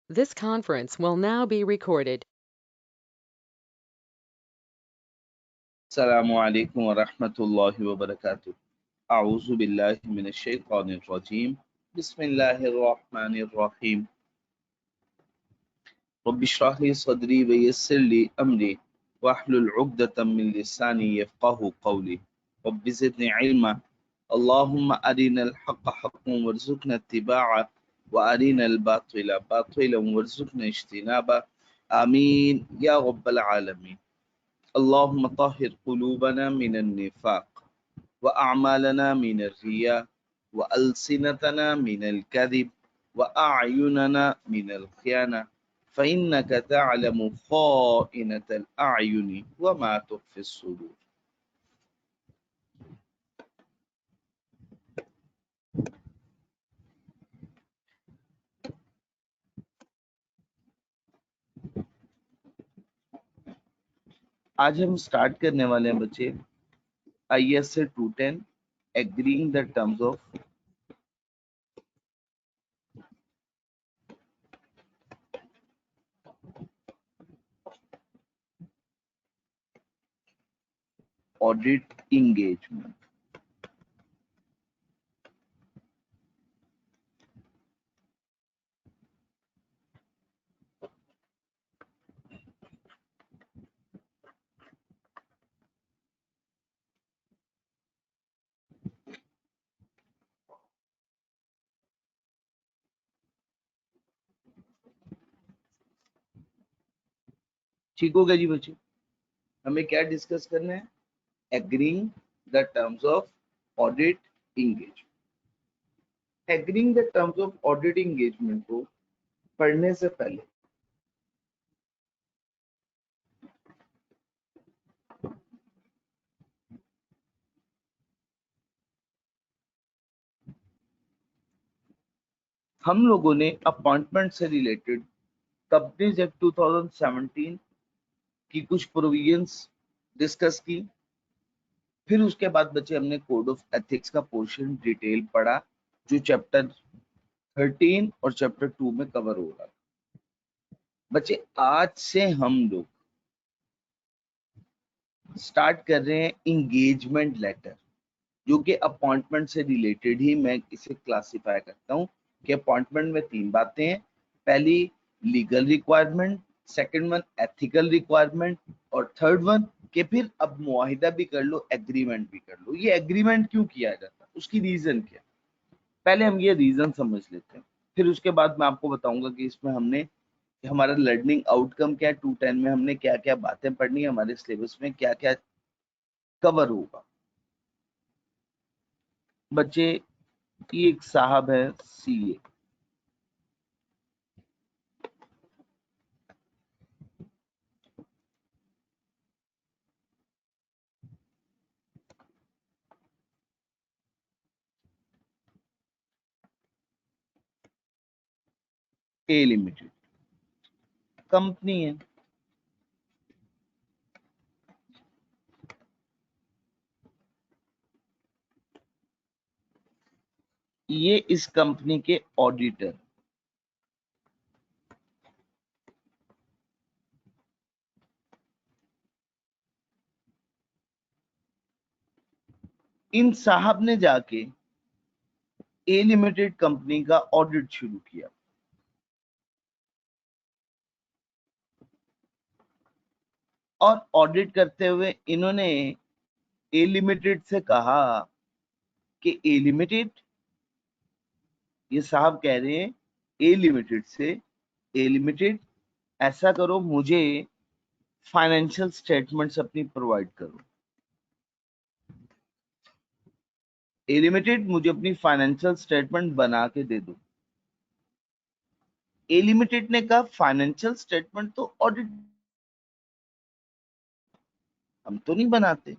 This conference will now be recorded. अस्सलामु अलैकुम व रहमतुल्लाहि व बरकातुहू। अऊज़ु बिल्लाहि मिनश शैतानिर रजीम। बिस्मिल्लाहिर रहमानिर रहीम। रब्बि इश्रह ली सदरी व यस्सिर ली अमरी वहलुल उक़दतम मिन लिसानी यफ़क़हू क़ौली। रब्बि ज़िदनी इल्मा। अल्लाहुम्मा अरिनल हक़्क़ हक़्क़न वरज़ुक़ना इत्तिबाअह व अरिनल बातिला बातिलन वरज़ुक़ना इज्तिनाबा। आमीन या रब्बल आलमीन। अल्लाहुम्मा तहिर कुलूबना मिनन निफाक व अअमालना मिनर रिया व अलसिनतना मिनल कज़िब व अअयुनना मिनल ख़ियाना फ़इन्नका तअलमु ख़ाइनतल अअयुनि व मा तुख़फ़िस सुदूर। आज हम स्टार्ट करने वाले हैं बच्चे IS से 210 agreeing the terms of audit engagement. ठीक हो गया जी बच्चे। हमें क्या डिस्कस करना है? Agreeing the terms of audit engagement. Agreeing the terms of audit engagement को पढ़ने से पहले हम लोगों ने अपॉइंटमेंट से रिलेटेड कंपनीज एक्ट 2017 की कुछ प्रोविजंस डिस्कस की। फिर उसके बाद बच्चे हमने कोड ऑफ एथिक्स का पोर्शन डिटेल पढ़ा, जो चैप्टर 13 और चैप्टर 2 में कवर हो रहा। बच्चे आज से हम लोग स्टार्ट कर रहे हैं इंगेजमेंट लेटर, जो कि अपॉइंटमेंट से रिलेटेड ही मैं इसे क्लासिफाई करता हूँ कि अपॉइंटमेंट में तीन बातें हैं। पहली legal requirement, second one ethical requirement और थर्ड वन कि फिर अब मुआहिदा भी कर लो, एग्रीमेंट भी कर लो। ये एग्रीमेंट क्यों किया जाता है, उसकी रीजन क्या। पहले हम ये रीजन समझ लेते हैं, फिर उसके बाद मैं आपको बताऊंगा कि इसमें हमने हमारा लर्निंग आउटकम क्या है। 210 में हमने क्या क्या बातें पढ़नी है, हमारे सिलेबस में क्या क्या कवर होगा। बच्चे ये एक साहब है CA, A लिमिटेड कंपनी है। ये इस कंपनी के ऑडिटर। इन साहब ने जाके A लिमिटेड कंपनी का ऑडिट शुरू किया और ऑडिट करते हुए इन्होंने A लिमिटेड से कहा कि A लिमिटेड, ये साहब कह रहे हैं A लिमिटेड से, A लिमिटेड ऐसा करो, मुझे फाइनेंशियल स्टेटमेंट्स अपनी प्रोवाइड करो। A लिमिटेड मुझे अपनी फाइनेंशियल स्टेटमेंट बना के दे दो। A लिमिटेड ने कहा फाइनेंशियल स्टेटमेंट तो ऑडिट हम तो नहीं बनाते,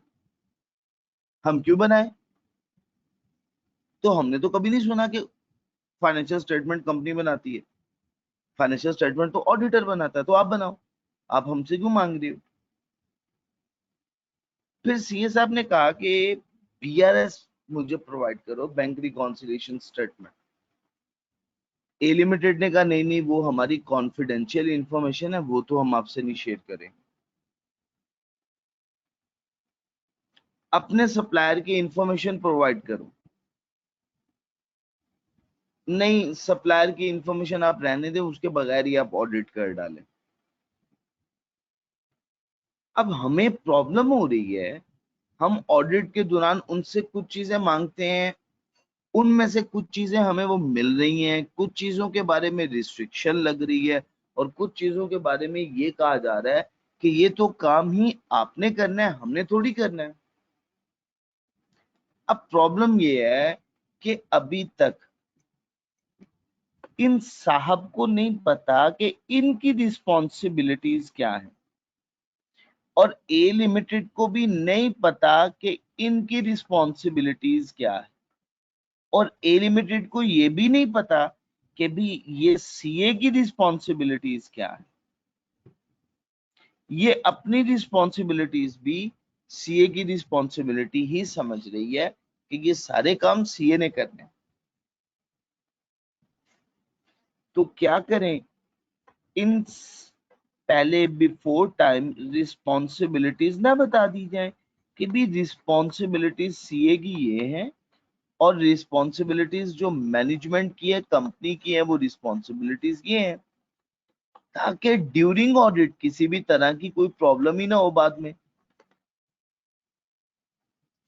हम क्यों बनाए। तो हमने तो कभी नहीं सुना कि फाइनेंशियल स्टेटमेंट कंपनी बनाती है, फाइनेंशियल स्टेटमेंट तो ऑडिटर बनाता है, तो आप बनाओ, आप हमसे क्यों मांग रहे हो। फिर CA साहब ने कहा कि BRS मुझे प्रोवाइड करो, बैंक रिकॉन्सिलिएशन स्टेटमेंट। ए लिमिटेड ने कहा नहीं नहीं, वो हमारी कॉन्फिडेंशियल इंफॉर्मेशन है, वो तो हम आपसे नहीं शेयर करें। अपने सप्लायर की इंफॉर्मेशन प्रोवाइड करो। नहीं, सप्लायर की इंफॉर्मेशन आप रहने दें, उसके बगैर ही आप ऑडिट कर डालें। अब हमें प्रॉब्लम हो रही है, हम ऑडिट के दौरान उनसे कुछ चीजें मांगते हैं, उनमें से कुछ चीजें हमें वो मिल रही हैं, कुछ चीजों के बारे में रिस्ट्रिक्शन लग रही है, और कुछ चीजों के बारे में ये कहा जा रहा है कि ये तो काम ही आपने करना है, हमने थोड़ी करना है। अब प्रॉब्लम ये है कि अभी तक इन साहब को नहीं पता कि इनकी रिस्पॉन्सिबिलिटीज क्या है, और ए लिमिटेड को भी नहीं पता कि इनकी रिस्पॉन्सिबिलिटीज क्या है, और ए लिमिटेड को ये भी नहीं पता कि भी ये सीए की रिस्पॉन्सिबिलिटीज क्या है। ये अपनी रिस्पॉन्सिबिलिटीज भी सीए की रिस्पॉन्सिबिलिटी ही समझ रही है कि ये सारे काम सीए ने करने हैं। तो क्या करें, इन पहले बिफोर टाइम रिस्पॉन्सिबिलिटीज ना बता दी जाए कि भी रिस्पॉन्सिबिलिटीज सीए की ये है, और रिस्पॉन्सिबिलिटीज जो मैनेजमेंट की है, कंपनी की है, वो रिस्पॉन्सिबिलिटीज ये है, ताकि ड्यूरिंग ऑडिट किसी भी तरह की कोई प्रॉब्लम ही ना हो बाद में।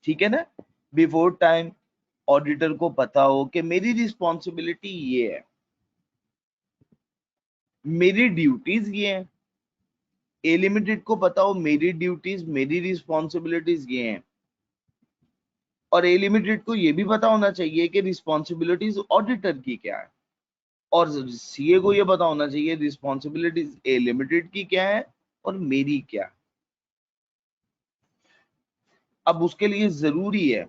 ठीक है ना, बिफोर टाइम ऑडिटर को पता हो कि मेरी रिस्पॉन्सिबिलिटी ये है, मेरी ड्यूटीज ये है। ए लिमिटेड को पता हो मेरी ड्यूटीज, मेरी रिस्पॉन्सिबिलिटीज ये हैं, और ए लिमिटेड को ये भी पता होना चाहिए कि रिस्पॉन्सिबिलिटीज ऑडिटर की क्या है, और सीए को ये पता होना चाहिए रिस्पॉन्सिबिलिटीज ए लिमिटेड की क्या है और मेरी क्या है। अब उसके लिए जरूरी है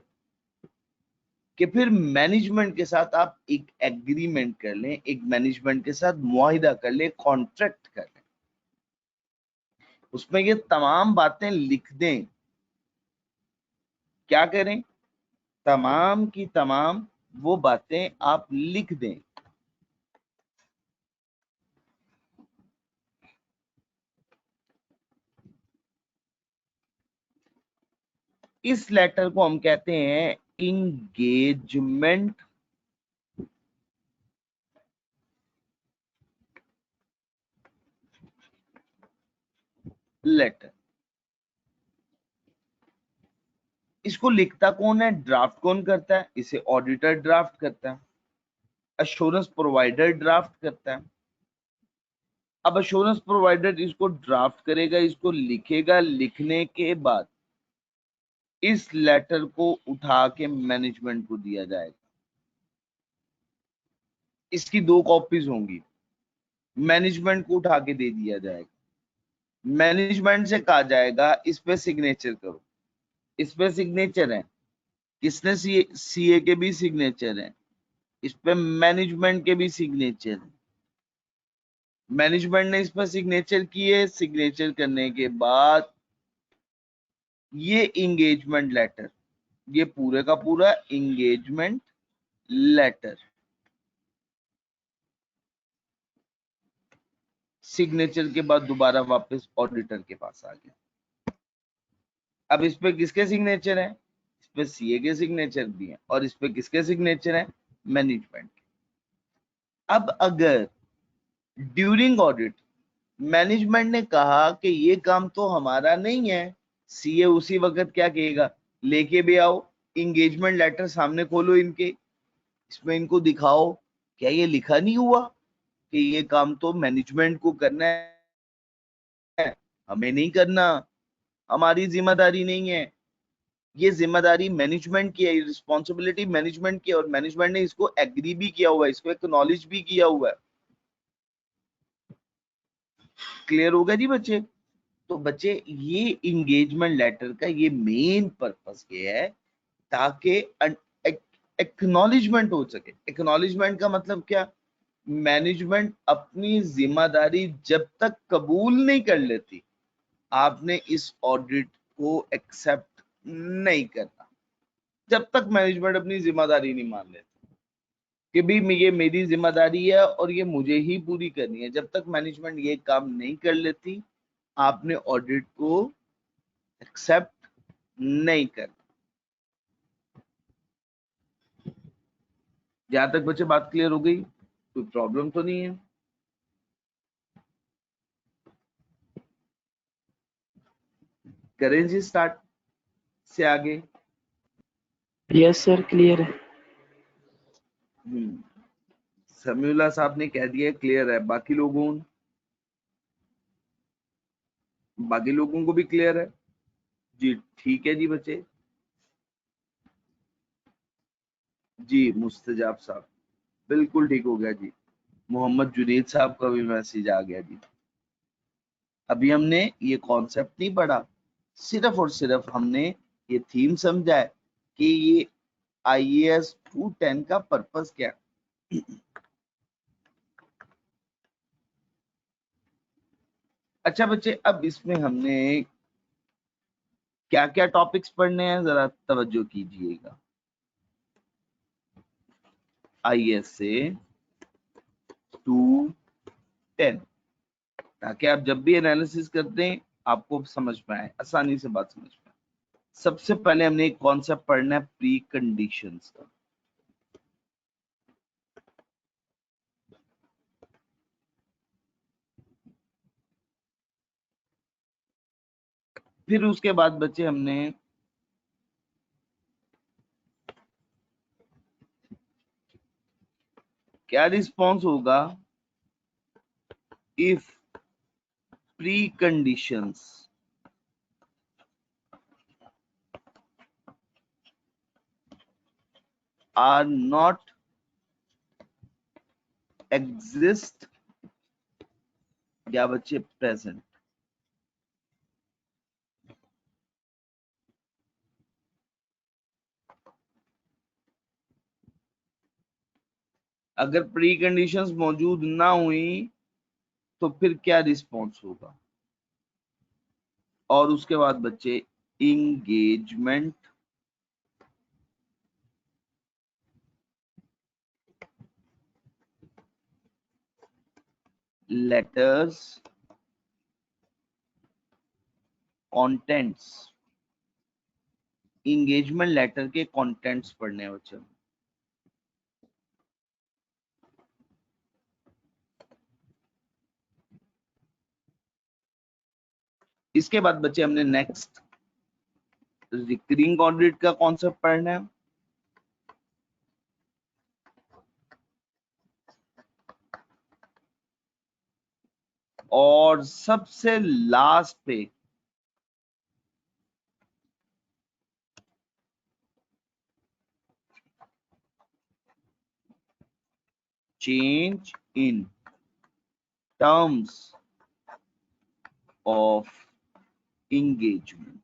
कि फिर मैनेजमेंट के साथ आप एक एग्रीमेंट कर लें, एक मैनेजमेंट के साथ मुआहिदा कर लें, कॉन्ट्रैक्ट कर लें, उसमें ये तमाम बातें लिख दें। क्या करें, तमाम की तमाम वो बातें आप लिख दें। इस लेटर को हम कहते हैं इंगेजमेंट लेटर। इसको लिखता कौन है, ड्राफ्ट कौन करता है, इसे ऑडिटर ड्राफ्ट करता है, अश्योरेंस प्रोवाइडर ड्राफ्ट करता है। अब अश्योरेंस प्रोवाइडर इसको ड्राफ्ट करेगा, इसको लिखेगा, लिखने के बाद इस लेटर को उठा के मैनेजमेंट को दिया जाएगा। इसकी दो कॉपीज होंगी, मैनेजमेंट को उठा के दे दिया जाएगा, मैनेजमेंट से कहा जाएगा इस पे सिग्नेचर करो। इस पे सिग्नेचर है, किसने, सीए के भी सिग्नेचर है, इस पे मैनेजमेंट के भी सिग्नेचर है। मैनेजमेंट ने इस पर सिग्नेचर किए, सिग्नेचर करने के बाद ये इंगेजमेंट लेटर, ये पूरे का पूरा इंगेजमेंट लेटर सिग्नेचर के बाद दोबारा वापस ऑडिटर के पास आ गया। अब इस पे किसके सिग्नेचर है, इस पे सीए के सिग्नेचर भी हैं, और इस पे किसके सिग्नेचर है, मैनेजमेंट के। अब अगर ड्यूरिंग ऑडिट मैनेजमेंट ने कहा कि ये काम तो हमारा नहीं है, सीए उसी वक्त क्या कहेगा, लेके भी आओ इंगेजमेंट लेटर, सामने खोलो इनके, इसमें इनको दिखाओ क्या ये लिखा नहीं हुआ कि ये काम तो मैनेजमेंट को करना है, हमें नहीं करना, हमारी जिम्मेदारी नहीं है, ये जिम्मेदारी मैनेजमेंट की है, रिस्पॉन्सिबिलिटी मैनेजमेंट की है, और मैनेजमेंट ने इसको एग्री भी किया हुआ है, इसको एक्नॉलेज भी किया हुआ है। क्लियर होगा जी बच्चे। तो बच्चे ये इंगेजमेंट लेटर का ये मेन पर्पस ये है ताकि एक्नॉलेजमेंट हो सके। एक्नॉलेजमेंट का मतलब क्या, मैनेजमेंट अपनी जिम्मेदारी जब तक कबूल नहीं कर लेती, आपने इस ऑडिट को एक्सेप्ट नहीं करना, जब तक मैनेजमेंट अपनी जिम्मेदारी नहीं मान लेती। कि भी ये मेरी जिम्मेदारी है और ये मुझे ही पूरी करनी है। जब तक मैनेजमेंट ये काम नहीं कर लेती, आपने ऑडिट को एक्सेप्ट नहीं करना। जहां तक बच्चे बात क्लियर हो गई? कोई प्रॉब्लम तो नहीं है? करें जी स्टार्ट से आगे। यस सर, क्लियर है। समीउल्लाह साहब ने कह दिया क्लियर है। बाकी लोगों को भी क्लियर है जी? ठीक है जी बच्चे। जी मुस्तजाब साहब बिल्कुल ठीक हो गया जी। मोहम्मद जुनेद साहब का भी मैसेज आ गया जी। अभी हमने ये कॉन्सेप्ट नहीं पढ़ा, सिर्फ और सिर्फ हमने ये थीम समझा है कि ये IAS 210 का पर्पस क्या है। अच्छा बच्चे, अब इसमें हमने क्या क्या टॉपिक्स पढ़ने हैं, जरा तवज्जो कीजिएगा। IAS से 210, ताकि आप जब भी एनालिसिस करते हैं आपको समझ में आए, आसानी से बात समझ में आए। सबसे पहले हमने एक कॉन्सेप्ट पढ़ना है प्री कंडीशंस का। फिर उसके बाद बच्चे हमने क्या रिस्पॉन्स होगा if preconditions are not exist या बच्चे प्रेजेंट। अगर प्री कंडीशंस मौजूद ना हुई तो फिर क्या रिस्पॉन्स होगा। और उसके बाद बच्चे engagement letters contents, engagement letter के कंटेंट्स पढ़ने हैं बच्चे। इसके बाद बच्चे हमने नेक्स्ट रिकरिंग ऑडिट का कॉन्सेप्ट पढ़ना है। और सबसे लास्ट पे change in terms of engagement।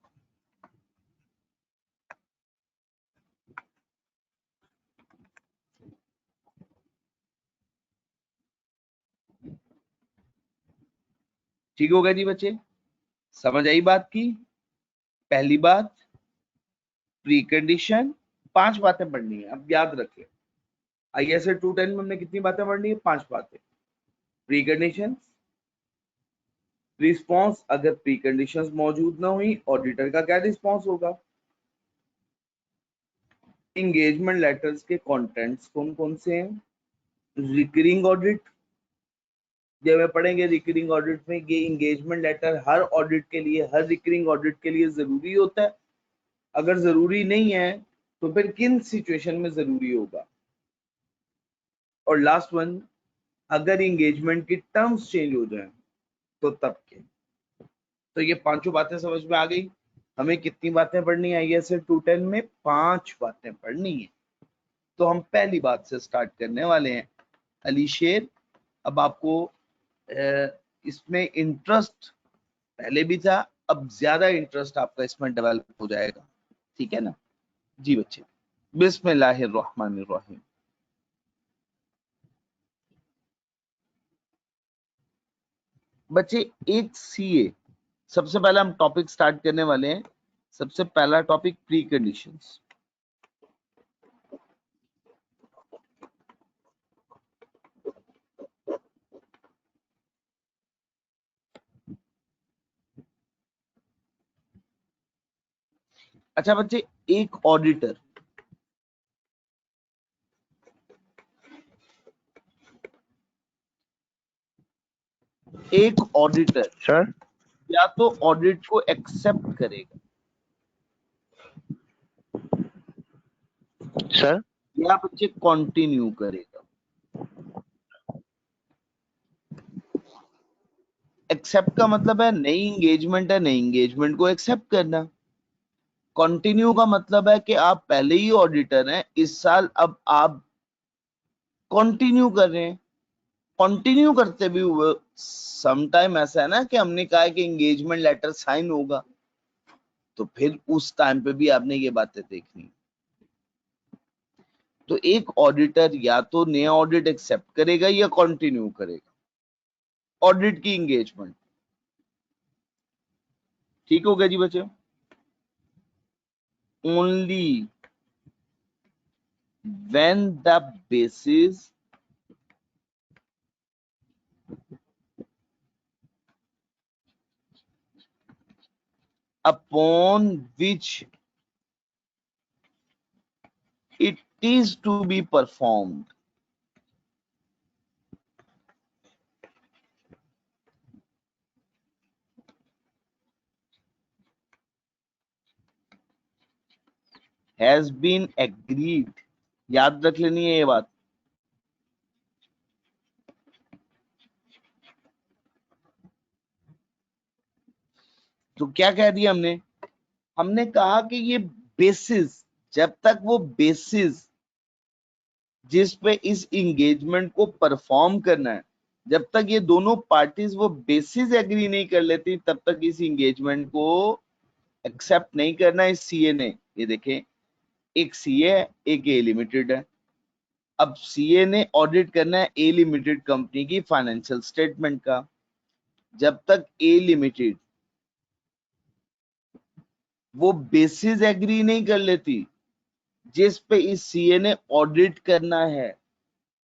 ठीक हो गया जी बच्चे? समझ आई बात की? पहली बात प्री कंडीशन, 5 बातें पढ़नी है, अब याद रखें। IAS 210 में हमने कितनी बातें पढ़नी है? 5 बातें। प्री कंडीशन, रिस्पॉन्स अगर प्री कंडीशंस मौजूद ना हुई ऑडिटर का क्या रिस्पॉन्स होगा, इंगेजमेंट लेटर्स के कंटेंट्स कौन कौन से हैं, रिकरिंग ऑडिट जब हम पढ़ेंगे रिकरिंग ऑडिट में ये इंगेजमेंट लेटर हर ऑडिट के लिए, हर रिकरिंग ऑडिट के लिए जरूरी होता है। अगर जरूरी नहीं है तो फिर किन सिचुएशन में जरूरी होगा। और लास्ट वन, अगर इंगेजमेंट की टर्म्स चेंज हो जाए तो तब क्या। तो ये 5 बातें समझ में आ गई। हमें कितनी बातें पढ़नी है IAS 210 में? 5 बातें पढ़नी है। तो हम पहली बात से स्टार्ट करने वाले हैं। अली शेर, अब आपको इसमें इंटरेस्ट पहले भी था, अब ज्यादा इंटरेस्ट आपका इसमें डेवलप हो जाएगा, ठीक है ना जी बच्चे? बिस्मिल्लाहिर्रहमानिर्रहीम। बच्चे एक CA, सबसे पहले हम टॉपिक स्टार्ट करने वाले हैं। सबसे पहला टॉपिक प्री कंडीशंस। अच्छा बच्चे, एक ऑडिटर सर या तो ऑडिट को एक्सेप्ट करेगा सर या बच्चे कंटिन्यू करेगा। एक्सेप्ट का मतलब है नई इंगेजमेंट है, नई इंगेजमेंट को एक्सेप्ट करना। कंटिन्यू का मतलब है कि आप पहले ही ऑडिटर हैं इस साल, अब आप कंटिन्यू कर रहे हैं। कंटिन्यू करते भी हुए सम टाइम ऐसा है ना कि हमने कहा है कि एंगेजमेंट लेटर साइन होगा, तो फिर उस टाइम पे भी आपने ये बातें देखनी। तो एक ऑडिटर या तो नया ऑडिट एक्सेप्ट करेगा या कंटिन्यू करेगा ऑडिट की एंगेजमेंट। ठीक हो गया जी बच्चे। Only when the basis upon which it is to be performed has been agreed। याद रख लेनी है ये बात। तो क्या कह दिया हमने? हमने कहा कि ये बेसिस, जब तक वो बेसिस जिस पे इस इंगेजमेंट को परफॉर्म करना है, जब तक ये दोनों पार्टीज वो बेसिस एग्री नहीं कर लेती, तब तक इस इंगेजमेंट को एक्सेप्ट नहीं करना इस सीए ने। ये देखें, एक सीए है, एक ए लिमिटेड है। अब सीए ने ऑडिट करना है ए लिमिटेड कंपनी की फाइनेंशियल स्टेटमेंट का। जब तक ए लिमिटेड वो बेसिस एग्री नहीं कर लेती जिस पे इस सीए ने ऑडिट करना है,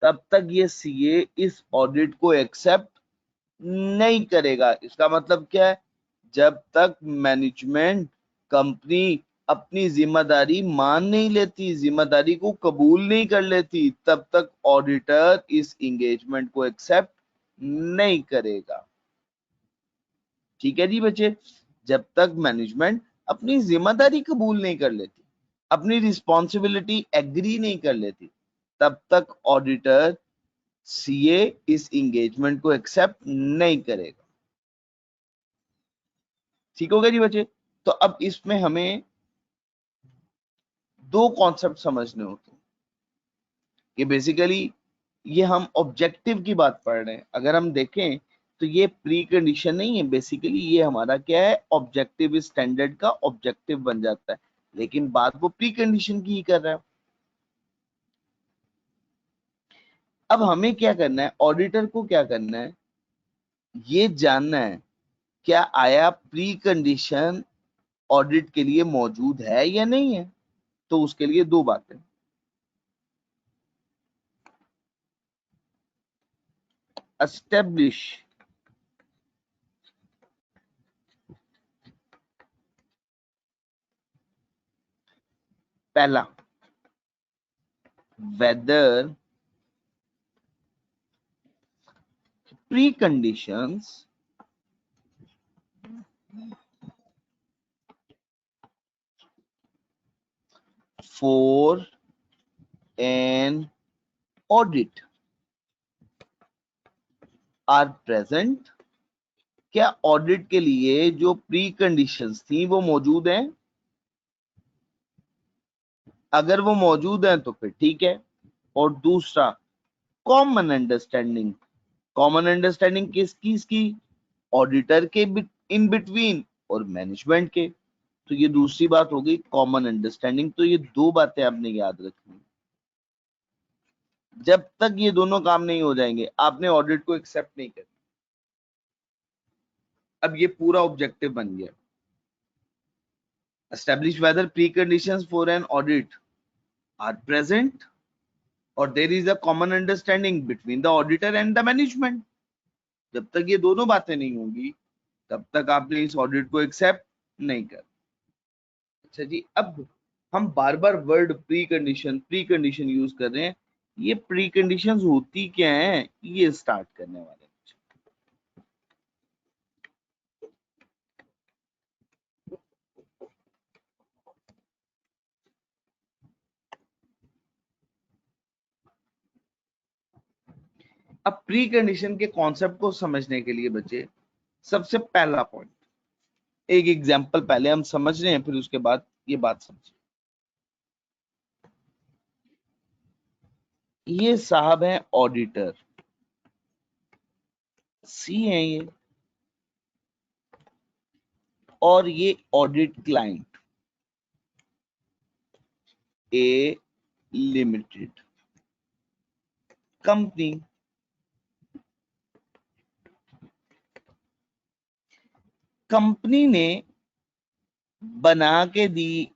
तब तक ये सीए इस ऑडिट को एक्सेप्ट नहीं करेगा। इसका मतलब क्या है? जब तक मैनेजमेंट कंपनी अपनी जिम्मेदारी मान नहीं लेती, जिम्मेदारी को कबूल नहीं कर लेती, तब तक ऑडिटर इस इंगेजमेंट को एक्सेप्ट नहीं करेगा। ठीक है जी बच्चे। जब तक मैनेजमेंट अपनी जिम्मेदारी कबूल नहीं कर लेती, अपनी रिस्पॉन्सिबिलिटी एग्री नहीं कर लेती, तब तक ऑडिटर सीए इस इंगेजमेंट को एक्सेप्ट नहीं करेगा। ठीक हो गया जी बच्चे। तो अब इसमें हमें दो कॉन्सेप्ट समझने होते हैं कि बेसिकली ये हम ऑब्जेक्टिव की बात पढ़ रहे हैं। अगर हम देखें तो ये प्री कंडीशन नहीं है, बेसिकली ये हमारा क्या है, ऑब्जेक्टिव स्टैंडर्ड का ऑब्जेक्टिव बन जाता है, लेकिन बात वो प्री कंडीशन की ही कर रहा है। अब हमें क्या करना है, ऑडिटर को क्या करना है, ये जानना है क्या आया प्री कंडीशन ऑडिट के लिए मौजूद है या नहीं है। तो उसके लिए दो बातें, एस्टेब्लिश पहला whether preconditions for an audit are present। क्या ऑडिट के लिए जो प्री कंडीशंस थी वो मौजूद हैं? अगर वो मौजूद हैं तो फिर ठीक है। और दूसरा, कॉमन अंडरस्टैंडिंग। कॉमन अंडरस्टैंडिंग किसकी? ऑडिटर के इन बिटवीन और मैनेजमेंट के। तो ये दूसरी बात हो गई, कॉमन अंडरस्टैंडिंग। तो ये दो बातें आपने याद रखनी। जब तक ये दोनों काम नहीं हो जाएंगे, आपने ऑडिट को एक्सेप्ट नहीं करना। अब ये पूरा ऑब्जेक्टिव बन गया, establish whether preconditions for an audit are present or there is a common understanding between the auditor and the management। जब तक ये दोनों बातें नहीं होंगी, तब तक आपने इस ऑडिट को एक्सेप्ट नहीं कर। अच्छा जी, अब हम बार बार वर्ड प्री कंडीशन यूज कर रहे हैं। ये प्री कंडीशन होती क्या है, ये स्टार्ट करने वाले हैं। अब प्री कंडीशन के कॉन्सेप्ट को समझने के लिए बच्चे, सबसे पहला पॉइंट, एक एग्जांपल पहले हम समझ रहे हैं, फिर उसके बाद ये बात समझें। ये साहब है ऑडिटर, सी है ये, और ये ऑडिट क्लाइंट ए लिमिटेड कंपनी। कंपनी ने बना के दी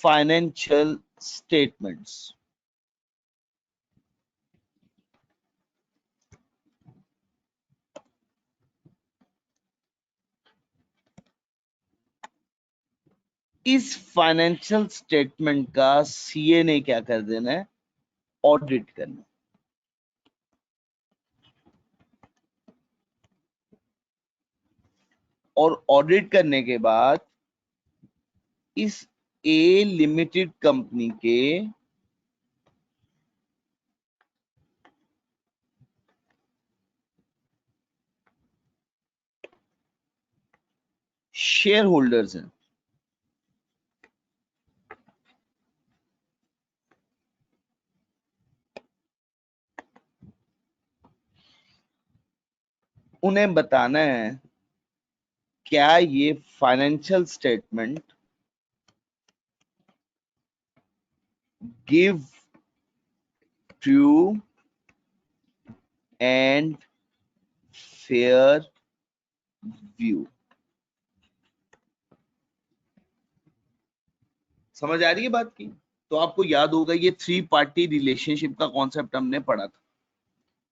फाइनेंशियल स्टेटमेंट्स। इस फाइनेंशियल स्टेटमेंट का सीए ने क्या कर देना है, ऑडिट करना। और ऑडिट करने के बाद इस ए लिमिटेड कंपनी के शेयर होल्डर्स हैं, उन्हें बताना है क्या ये financial statement give true and fair view. समझ आ रही है बात की? तो आपको याद होगा ये थ्री पार्टी रिलेशनशिप का कॉन्सेप्ट हमने पढ़ा था।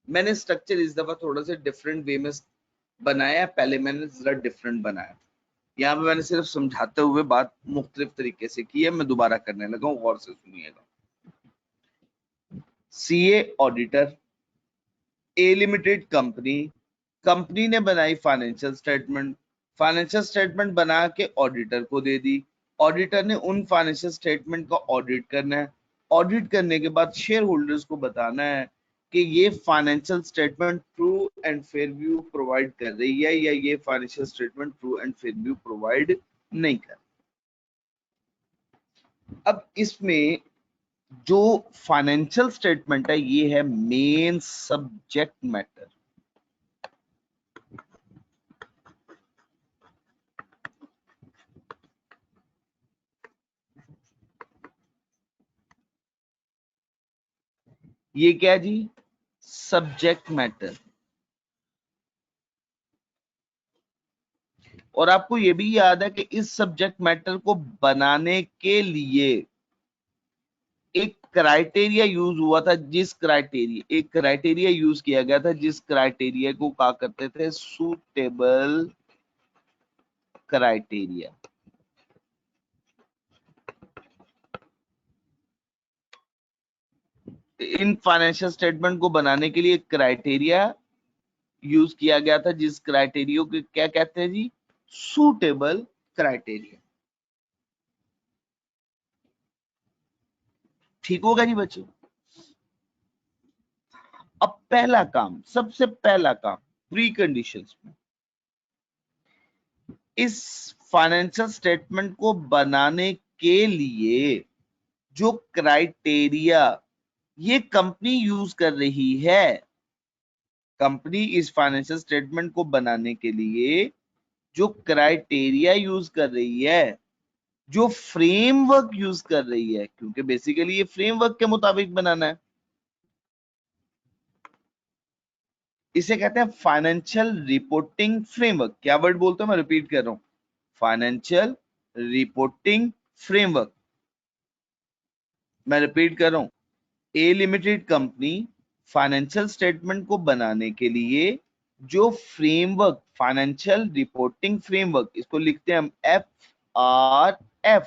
मैंने स्ट्रक्चर इस दफा थोड़ा सा डिफरेंट वे में बनाया, पहले मैंने जरा डिफरेंट बनाया। यहाँ पे मैंने सिर्फ समझाते हुए बात मुख्तलिफ तरीके से की है, मैं दोबारा करने लगा हूँ, गौर से सुनिएगा। सीए ऑडिटर, ए लिमिटेड कंपनी, कंपनी ने बनाई फाइनेंशियल स्टेटमेंट, फाइनेंशियल स्टेटमेंट बना के ऑडिटर को दे दी, ऑडिटर ने उन फाइनेंशियल स्टेटमेंट का ऑडिट करना है, ऑडिट करने के बाद शेयर होल्डर्स को बताना है कि ये financial statement true and fair view provide कर रही है या ये financial statement true and fair view provide नहीं कर। अब इसमें जो फाइनेंशियल स्टेटमेंट है ये है मेन सब्जेक्ट मैटर। ये क्या जी, सब्जेक्ट मैटर। और आपको ये भी याद है कि इस सब्जेक्ट मैटर को बनाने के लिए एक क्राइटेरिया यूज हुआ था, एक क्राइटेरिया यूज किया गया था जिस क्राइटेरिया को कहा करते थे suitable criteria. In financial statement को बनाने के लिए क्राइटेरिया यूज किया गया था जिस क्राइटेरिया को क्या कहते हैं जी, सूटेबल क्राइटेरिया। ठीक होगा जी बच्चों? अब पहला काम, सबसे पहला काम प्री कंडीशंस में, इस फाइनेंशियल स्टेटमेंट को बनाने के लिए जो क्राइटेरिया ये कंपनी यूज कर रही है, कंपनी इस फाइनेंशियल स्टेटमेंट को बनाने के लिए जो क्राइटेरिया यूज कर रही है, जो फ्रेमवर्क यूज कर रही है, क्योंकि बेसिकली ये फ्रेमवर्क के मुताबिक बनाना है, इसे कहते हैं फाइनेंशियल रिपोर्टिंग फ्रेमवर्क। क्या वर्ड बोलते हैं, मैं रिपीट कर रहा हूं, फाइनेंशियल रिपोर्टिंग फ्रेमवर्क। मैं रिपीट कर रहा हूं, ए लिमिटेड कंपनी फाइनेंशियल स्टेटमेंट को बनाने के लिए जो फ्रेमवर्क, फाइनेंशियल रिपोर्टिंग फ्रेमवर्क, इसको लिखते हैं हम FRF,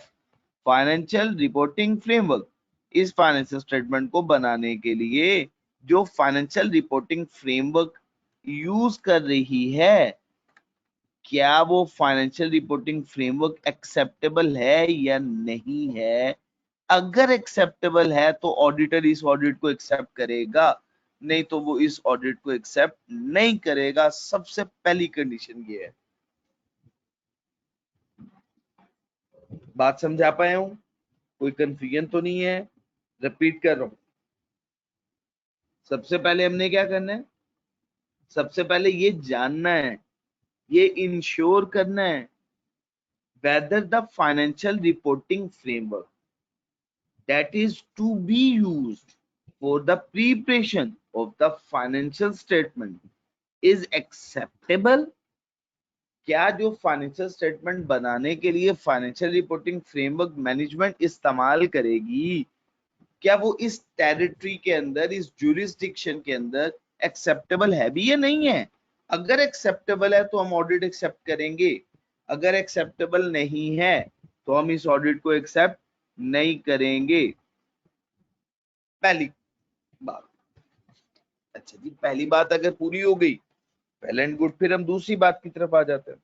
फाइनेंशियल रिपोर्टिंग फ्रेमवर्क। इस फाइनेंशियल स्टेटमेंट को बनाने के लिए जो फाइनेंशियल रिपोर्टिंग फ्रेमवर्क यूज कर रही है, क्या वो फाइनेंशियल रिपोर्टिंग फ्रेमवर्क एक्सेप्टेबल है या नहीं है। अगर एक्सेप्टेबल है तो ऑडिटर इस ऑडिट को एक्सेप्ट करेगा, नहीं तो वो इस ऑडिट को एक्सेप्ट नहीं करेगा। सबसे पहली कंडीशन ये है। बात समझा पाए हूं? कोई कंफ्यूजन तो नहीं है? रिपीट कर रहा हूं। सबसे पहले हमने क्या करना है? सबसे पहले ये जानना है, ये इंश्योर करना है whether the financial reporting framework that is to be used for the preparation of the financial statement is acceptable। क्या जो फाइनेंशियल स्टेटमेंट बनाने के लिए फाइनेंशियल रिपोर्टिंग फ्रेमवर्क मैनेजमेंट इस्तेमाल करेगी, क्या वो इस टेरिटरी के अंदर, इस ज्यूरिसडिक्शन के अंदर एक्सेप्टेबल है भी या नहीं है। अगर एक्सेप्टेबल है तो हम ऑडिट एक्सेप्ट करेंगे, अगर एक्सेप्टेबल नहीं है तो हम इस ऑडिट को एक्सेप्ट नहीं करेंगे। पहली बात। अच्छा जी, पहली बात अगर पूरी हो गई, वेल एंड गुड। फिर हम दूसरी बात की तरफ आ जाते हैं।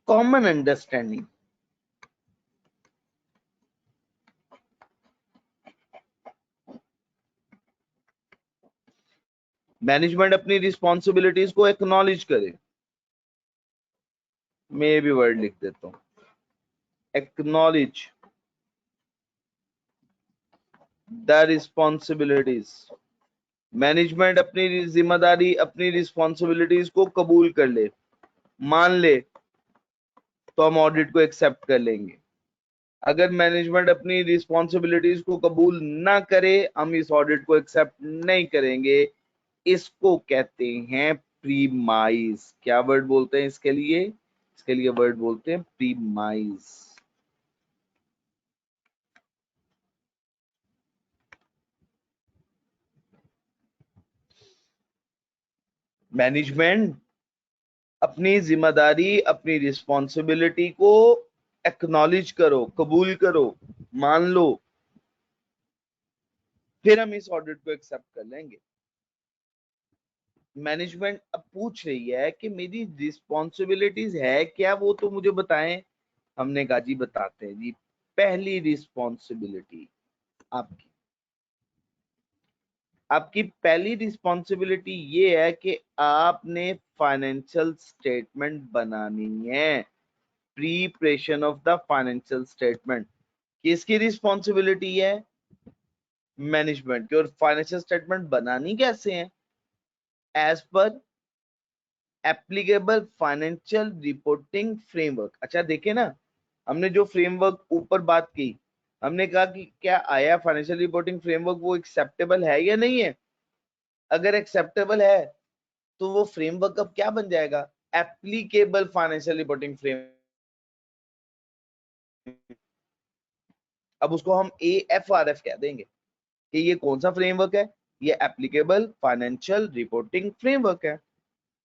Common understanding. मैनेजमेंट अपनी रिस्पॉन्सिबिलिटीज को एक्नॉलेज करे। मैं ये भी वर्ड लिख देता हूं, एक्नॉलेज द रिस्पॉन्सिबिलिटीज। मैनेजमेंट अपनी जिम्मेदारी, अपनी रिस्पॉन्सिबिलिटीज को कबूल कर ले, मान ले, तो हम ऑडिट को एक्सेप्ट कर लेंगे। अगर मैनेजमेंट अपनी रिस्पॉन्सिबिलिटीज को कबूल ना करे, हम इस ऑडिट को एक्सेप्ट नहीं करेंगे। इसको कहते हैं प्रीमाइज। क्या वर्ड बोलते हैं इसके लिए? इसके लिए वर्ड बोलते हैं प्रीमाइज। मैनेजमेंट अपनी जिम्मेदारी, अपनी रिस्पॉन्सिबिलिटी को एक्नॉलेज करो, कबूल करो, मान लो, फिर हम इस ऑडिट को एक्सेप्ट कर लेंगे। मैनेजमेंट अब पूछ रही है कि मेरी रिस्पॉन्सिबिलिटीज है क्या, वो तो मुझे बताएं। हमने कहा जी बताते हैं जी। पहली रिस्पॉन्सिबिलिटी आपकी आपकी पहली रिस्पॉन्सिबिलिटी ये है कि आपने फाइनेंशियल स्टेटमेंट बनानी है। Preparation of the financial statement किसकी रिस्पॉन्सिबिलिटी है? मैनेजमेंट की। और फाइनेंशियल स्टेटमेंट बनानी कैसे है? As per applicable financial reporting framework. अच्छा देखे ना, हमने जो फ्रेमवर्क ऊपर बात की, हमने कहा कि क्या आया फाइनेंशियल रिपोर्टिंग फ्रेमवर्क वो एक्सेप्टेबल है या नहीं है। अगर एक्सेप्टेबल है तो वो फ्रेमवर्क अब क्या बन जाएगा? Applicable financial reporting framework. अब उसको हम AFRF कह देंगे कि ये कौन सा फ्रेमवर्क है? ये एप्लीकेबल फाइनेंशियल रिपोर्टिंग फ्रेमवर्क है।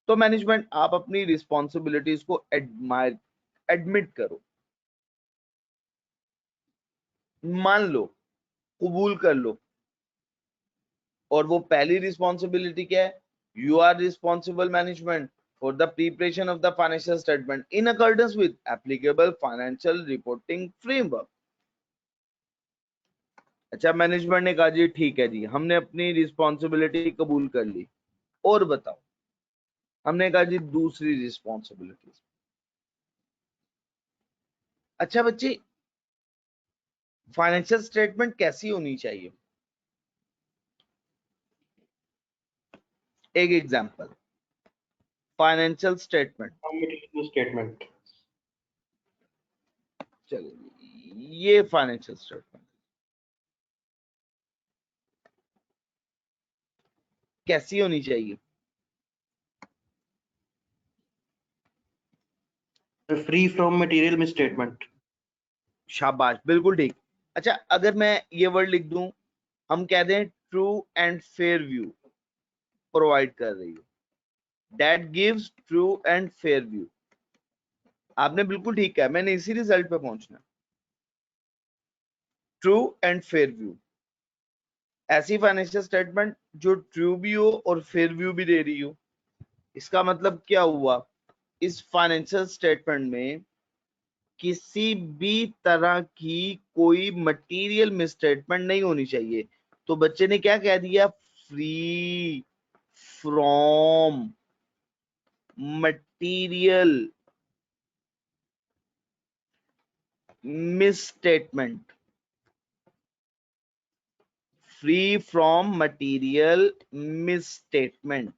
तो मैनेजमेंट आप अपनी रिस्पॉन्सिबिलिटीज को एडमिट करो, मान लो, कबूल कर लो। और वो पहली रिस्पॉन्सिबिलिटी क्या है? You are responsible management for the preparation of the financial statement in accordance with applicable financial reporting framework. अच्छा, मैनेजमेंट ने कहा जी ठीक है जी, हमने अपनी रिस्पॉन्सिबिलिटी कबूल कर ली। और बताओ, हमने कहा जी दूसरी रिस्पॉन्सिबिलिटी। अच्छा बच्चे, फाइनेंशियल स्टेटमेंट कैसी होनी चाहिए? एक एग्जांपल, फाइनेंशियल स्टेटमेंट। स्टेटमेंट चलिए, ये फाइनेंशियल स्टेटमेंट कैसी होनी चाहिए? Free from material misstatement. शाबाश, बिल्कुल ठीक। अच्छा, अगर मैं ये वर्ड लिख दूं, हम कह दें true and fair view provide कर रही हो। That gives true and fair view. आपने बिल्कुल ठीक कहा, मैंने इसी रिजल्ट पे पहुंचना। ट्रू एंड फेयर व्यू, ऐसी फाइनेंशियल स्टेटमेंट जो ट्रू भी हो और फेयर व्यू भी दे रही हो। इसका मतलब क्या हुआ, इस फाइनेंशियल स्टेटमेंट में किसी भी तरह की कोई मटेरियल मिसस्टेटमेंट नहीं होनी चाहिए। तो बच्चे ने क्या कह दिया, free from material misstatement, free from material misstatement.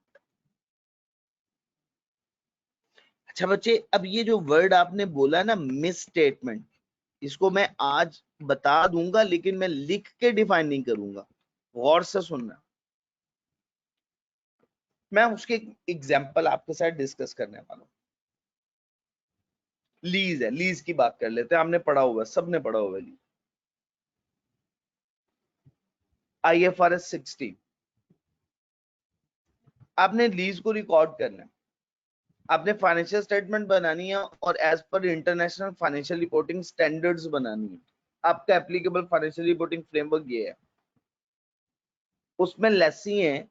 अच्छा बच्चे, अब ये जो वर्ड आपने बोला ना मिसस्टेटमेंट, इसको मैं आज बता दूंगा लेकिन मैं लिख के डिफाइन नहीं करूंगा, गौर से सुनना। मैं उसके एग्जाम्पल आपके साथ डिस्कस करने वाला हूं। लीज है, लीज की बात कर लेते हैं, हमने पढ़ा हुआ है, सबने पढ़ा हुआ है लीज। IFRS 16, आपने लीज को रिकॉर्ड करना है, आपने फाइनेंशियल स्टेटमेंट बनानी है और एज पर इंटरनेशनल फाइनेंशियल रिपोर्टिंग स्टैंडर्ड्स बनानी है। आपका एप्लीकेबल फाइनेंशियल रिपोर्टिंग फ्रेमवर्क ये है, उसमें लेसी है,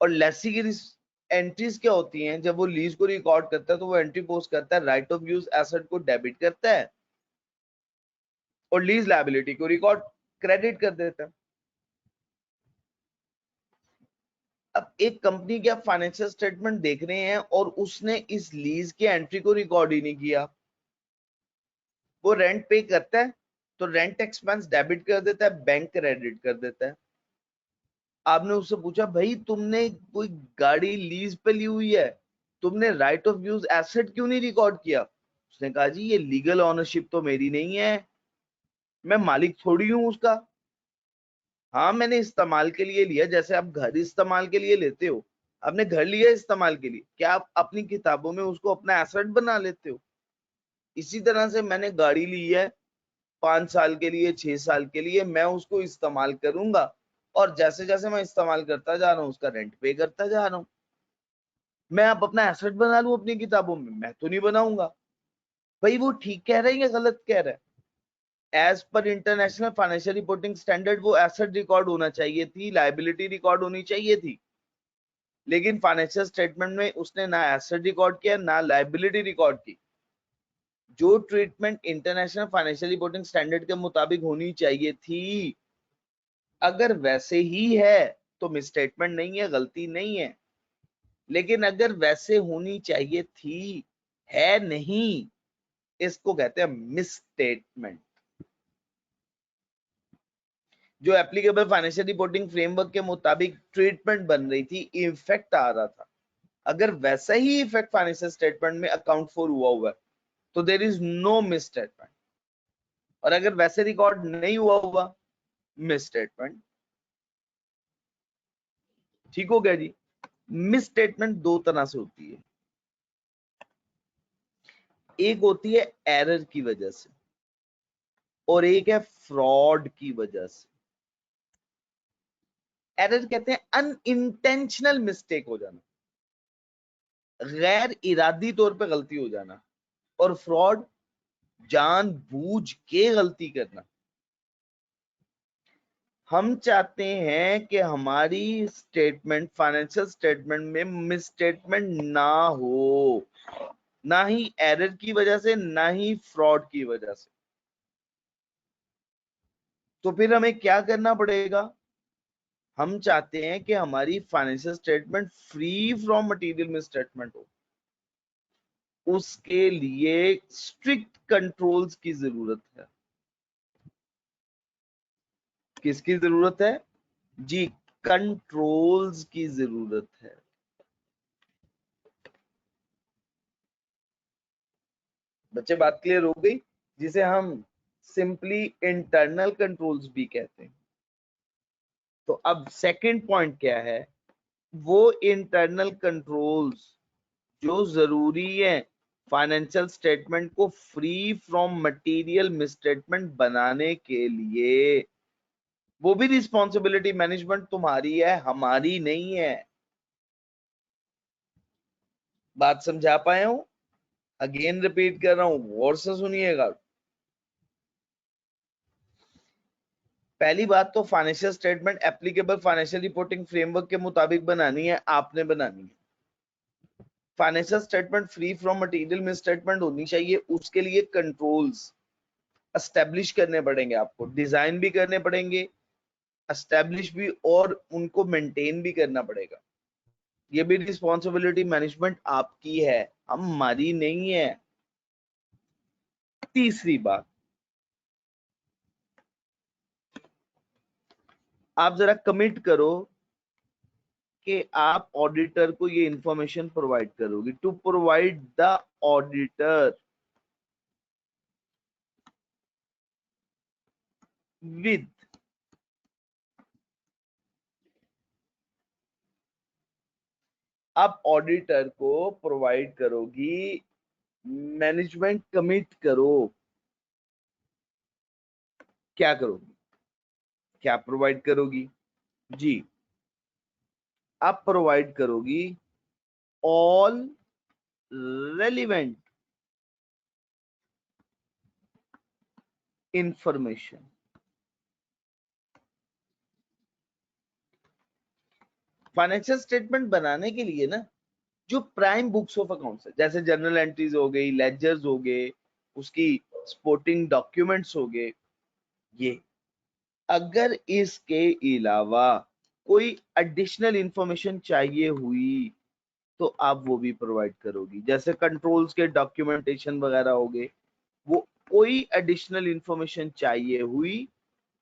और लेसी की एंट्रीज क्या होती हैं, जब वो लीज को रिकॉर्ड करता है तो वो एंट्री पोस्ट करता है, राइट ऑफ यूज एसेट को डेबिट करता है और लीज लायबिलिटी को रिकॉर्ड क्रेडिट कर देता है। अब एक कंपनी के आप फाइनेंशियल स्टेटमेंट देख रहे हैं और उसने इस लीज के एंट्री को रिकॉर्ड ही नहीं किया, वो रेंट पे करता है तो रेंट एक्सपेंस डेबिट कर देता है, बैंक क्रेडिट कर देता है। आपने उससे पूछा, भाई तुमने कोई गाड़ी लीज पे ली हुई है, तुमने राइट ऑफ यूज एसेट क्यों नहीं रिकॉर्ड किया? उसने कहा, जी ये लीगल ओनरशिप तो मेरी नहीं है, मैं मालिक थोड़ी हूं उसका। हाँ मैंने इस्तेमाल के लिए लिया, जैसे आप घर इस्तेमाल के लिए लेते हो, आपने घर लिया इस्तेमाल के लिए, क्या आप अपनी किताबों में उसको अपना एसेट बना लेते हो? इसी तरह से मैंने गाड़ी ली है 5 साल के लिए, 6 साल के लिए, मैं उसको इस्तेमाल करूंगा और जैसे जैसे मैं इस्तेमाल करता जा रहा हूँ उसका रेंट पे करता जा रहा हूँ। मैं अब अपना एसेट बना लूं अपनी किताबों में? मैं तो नहीं बनाऊंगा। भाई वो ठीक कह रहे हैं या गलत कह रहे हैं? एज पर इंटरनेशनल फाइनेंशियल रिपोर्टिंग स्टैंडर्ड वो एसेट रिकॉर्ड होना चाहिए थी, लायबिलिटी रिकॉर्ड होनी चाहिए थी, लेकिन फाइनेंशियल स्टेटमेंट में उसने ना एसेट रिकॉर्ड किया ना लायबिलिटी रिकॉर्ड की। जो treatment international financial reporting standard के मुताबिक होनी चाहिए थी, अगर वैसे ही है तो मिसस्टेटमेंट नहीं है, गलती नहीं है। लेकिन अगर वैसे होनी चाहिए थी, है नहीं, इसको कहते हैं मिसस्टेटमेंट। जो एप्लीकेबल फाइनेंशियल रिपोर्टिंग फ्रेमवर्क के मुताबिक ट्रीटमेंट बन रही थी, इफेक्ट आ रहा था, अगर वैसा ही इफेक्ट फाइनेंशियल स्टेटमेंट में अकाउंट फॉर हुआ है तो देयर इज नो मिसस्टेटमेंट, और अगर वैसे रिकॉर्ड नहीं हुआ मिसस्टेटमेंट। ठीक हो गया जी। मिसस्टेटमेंट दो तरह से होती है, एक होती है एरर की वजह से और एक है फ्रॉड की वजह से। एरर कहते हैं अनइंटेंशनल मिस्टेक हो जाना, गैर इरादी तौर पे गलती हो जाना, और फ्रॉड जानबूझ के गलती करना। हम चाहते हैं कि हमारी स्टेटमेंट, फाइनेंशियल स्टेटमेंट में मिसस्टेटमेंट ना हो, ना ही एरर की वजह से ना ही फ्रॉड की वजह से। तो फिर हमें क्या करना पड़ेगा? हम चाहते हैं कि हमारी financial statement free from material misstatement हो। उसके लिए स्ट्रिक्ट कंट्रोल्स की जरूरत है। किसकी जरूरत है जी? कंट्रोल्स की जरूरत है। बच्चे बात क्लियर हो गई? जिसे हम सिंपली इंटरनल कंट्रोल्स भी कहते हैं। तो अब सेकंड पॉइंट क्या है? वो इंटरनल कंट्रोल्स जो जरूरी है फाइनेंशियल स्टेटमेंट को फ्री फ्रॉम मटेरियल मिसस्टेटमेंट बनाने के लिए, वो भी रिस्पॉन्सिबिलिटी मैनेजमेंट तुम्हारी है, हमारी नहीं है। बात समझा पाए हूं? अगेन रिपीट कर रहा हूं, गौर से सुनिएगा। पहली बात तो financial statement applicable financial reporting framework के मुताबिक बनानी है, आपने बनानी है। Financial statement free from material misstatement होनी चाहिए। उसके लिए कंट्रोल्स एस्टेब्लिश करने पड़ेंगे, आपको डिजाइन भी करने पड़ेंगे, एस्टेब्लिश भी, और उनको मेंटेन भी करना पड़ेगा। ये भी रिस्पॉन्सिबिलिटी मैनेजमेंट आपकी है, हमारी नहीं है। तीसरी बात, आप जरा कमिट करो कि आप ऑडिटर को ये इंफॉर्मेशन प्रोवाइड करोगे, to provide the auditor with आप ऑडिटर को प्रोवाइड करोगी, मैनेजमेंट कमिट करो। क्या करोगी, क्या प्रोवाइड करोगी जी? आप प्रोवाइड करोगी all relevant information. Financial statement बनाने के लिए ना, जो प्राइम बुक्स ऑफ अकाउंट्स है, जैसे जर्नल एंट्रीज हो गई, लेजर्स हो गए, उसकी सपोर्टिंग डॉक्यूमेंट्स हो गए, ये अगर इसके अलावा कोई एडिशनल इंफॉर्मेशन चाहिए हुई तो आप वो भी प्रोवाइड करोगी। जैसे कंट्रोल्स के डॉक्यूमेंटेशन वगैरह हो गए, वो कोई एडिशनल इंफॉर्मेशन चाहिए हुई,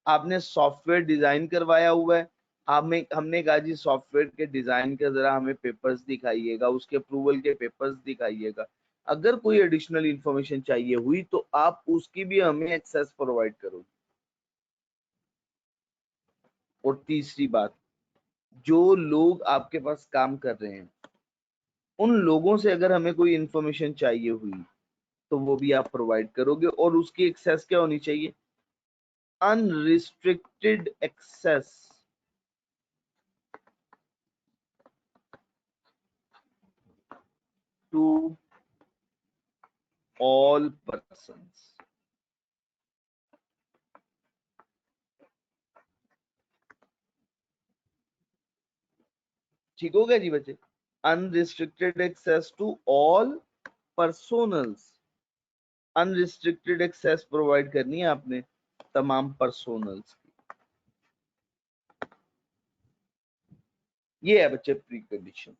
आपने सॉफ्टवेयर डिजाइन करवाया हुआ है, हमने कहा जी सॉफ्टवेयर के डिजाइन के जरा हमें पेपर्स दिखाइएगा, उसके अप्रूवल के पेपर्स दिखाइएगा। अगर कोई एडिशनल इंफॉर्मेशन चाहिए हुई तो आप उसकी भी हमें एक्सेस प्रोवाइड करोगे। और तीसरी बात, जो लोग आपके पास काम कर रहे हैं, उन लोगों से अगर हमें कोई इंफॉर्मेशन चाहिए हुई तो वो भी आप प्रोवाइड करोगे। और उसकी एक्सेस क्या होनी चाहिए? Unrestricted access to all persons. ठीक हो गया जी बच्चे? Unrestricted access to all personnels, unrestricted access provide करनी है आपने तमाम पर्सोनल्स की। ये है बच्चे प्री कंडीशन।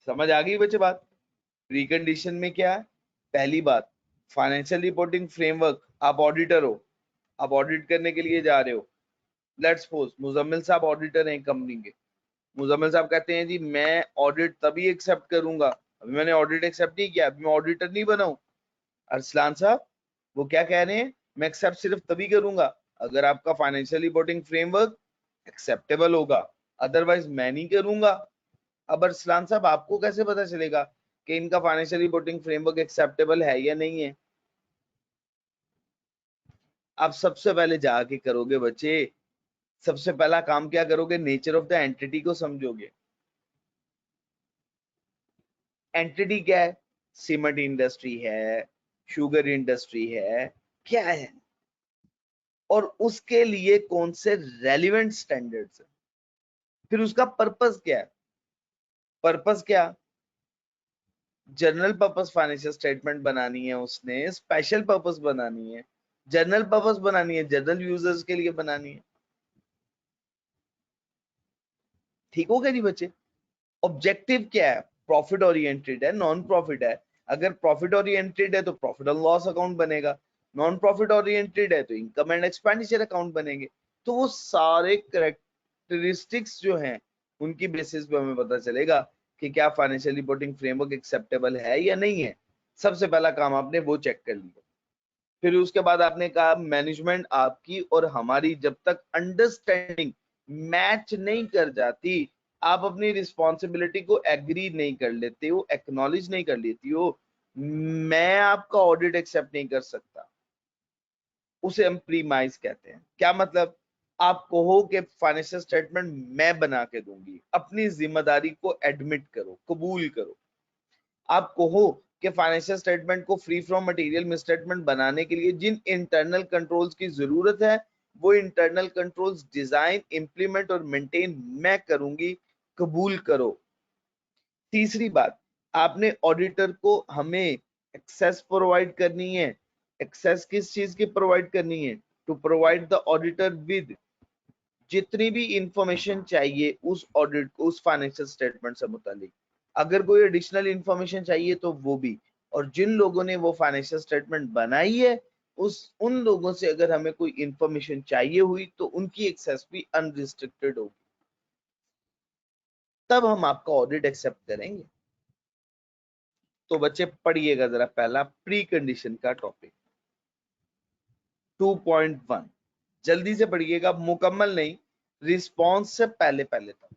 समझ आ गई बच्चे बात? प्री कंडीशन में क्या है? पहली बात, फाइनेंशियल रिपोर्टिंग फ्रेमवर्क, आप ऑडिटर हो, आप ऑडिट करने के लिए जा रहे हो। लेट्स सपोज मुजम्मिल साहब ऑडिटर हैं कंपनी के। मुजम्मिल साहब कहते हैं जी मैं ऑडिट तभी एक्सेप्ट करूंगा, अभी मैंने ऑडिट एक्सेप्ट नहीं किया, अभी मैं ऑडिटर नहीं बना हूं। अरसलान साहब वो क्या कह रहे हैं, मैं एक्सेप्ट सिर्फ तभी करूंगा अगर आपका फाइनेंशियल रिपोर्टिंग फ्रेमवर्क एक्सेप्टेबल होगा, अदरवाइज मैं नहीं करूंगा। अब अरसलान साहब आपको कैसे पता चलेगा कि इनका फाइनेंशियल रिपोर्टिंग फ्रेमवर्क एक्सेप्टेबल है या नहीं है? आप सबसे पहले जाके करोगे बच्चे, सबसे पहला काम क्या करोगे? नेचर ऑफ द एंटिटी को समझोगे। एंटिटी क्या है? सीमेंट इंडस्ट्री है, शुगर इंडस्ट्री है, क्या है? और उसके लिए कौन से रेलिवेंट स्टैंडर्ड्स है? फिर उसका पर्पस क्या है? पर्पस क्या? जनरल पर्पस फाइनेंशियल स्टेटमेंट बनानी है उसने, स्पेशल पर्पस बनानी है, जनरल पर्पस बनानी है, जनरल यूजर्स के लिए बनानी है। ठीक हो गया जी बच्चे? ऑब्जेक्टिव क्या है? प्रॉफिट ओरिएंटेड है, नॉन प्रॉफिट है? अगर प्रॉफिट ओरिएंटेड है तो प्रॉफिट एंड लॉस अकाउंट बनेगा, नॉन प्रॉफिट ओरिएंटेड है तो इनकम एंड एक्सपेंडिचर अकाउंट बनेंगे। तो वो सारे करेक्टरिस्टिक्स जो हैं उनकी बेसिस पे हमें पता चलेगा कि क्या फाइनेंशियल रिपोर्टिंग फ्रेमवर्क एक्सेप्टेबल है या नहीं है। सबसे पहला काम आपने वो चेक कर लिया। फिर उसके बाद आपने कहा मैनेजमेंट आपकी और हमारी जब तक अंडरस्टैंडिंग मैच नहीं कर जाती, आप अपनी रिस्पॉन्सिबिलिटी को एग्री नहीं कर लेते हो, एक्नॉलेज नहीं कर लेती हो, मैं आपका ऑडिट एक्सेप्ट नहीं कर सकता। उसे हम प्रीमाइज कहते हैं। क्या मतलब? आप कहो कि फाइनेंशियल स्टेटमेंट मैं बना के दूंगी, अपनी जिम्मेदारी को एडमिट करो, कबूल करो। आप कहो कि फाइनेंशियल स्टेटमेंट को फ्री फ्रॉम मटेरियल मिसस्टेटमेंट बनाने के लिए जिन इंटरनल कंट्रोल्स की जरूरत है वो इंटरनल कंट्रोल्स डिजाइन, इंप्लीमेंट और मेंटेन मैं करूंगी, कबूल करो। तीसरी बात, आपने ऑडिटर को हमें एक्सेस प्रोवाइड करनी है। एक्सेस किस चीज की प्रोवाइड करनी है? To provide the auditor with जितनी भी इंफॉर्मेशन चाहिए उस ऑडिट उस फाइनेंशियल स्टेटमेंट से मुतालिक। अगर कोई एडिशनल इंफॉर्मेशन चाहिए तो वो भी, और जिन लोगों ने वो फाइनेंशियल स्टेटमेंट बनाई है उन लोगों से अगर हमें कोई इंफॉर्मेशन चाहिए हुई तो उनकी एक्सेस भी अनरिस्ट्रिक्टेड होगी, तब हम आपका ऑडिट एक्सेप्ट करेंगे। तो बच्चे पढ़िएगा जरा पहला प्री कंडीशन का टॉपिक 2.1 जल्दी से पढ़िएगा, मुकम्मल नहीं, रिस्पॉन्स से पहले पहले तक।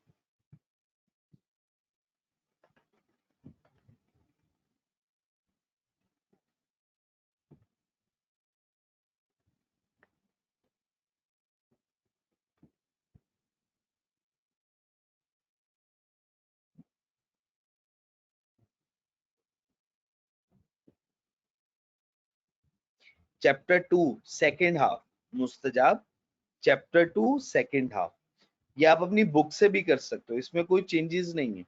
चैप्टर 2 सेकेंड हाफ मुस्तजाब, चैप्टर 2 सेकेंड हाफ, ये आप अपनी बुक से भी कर सकते हो, इसमें कोई चेंजेस नहीं है।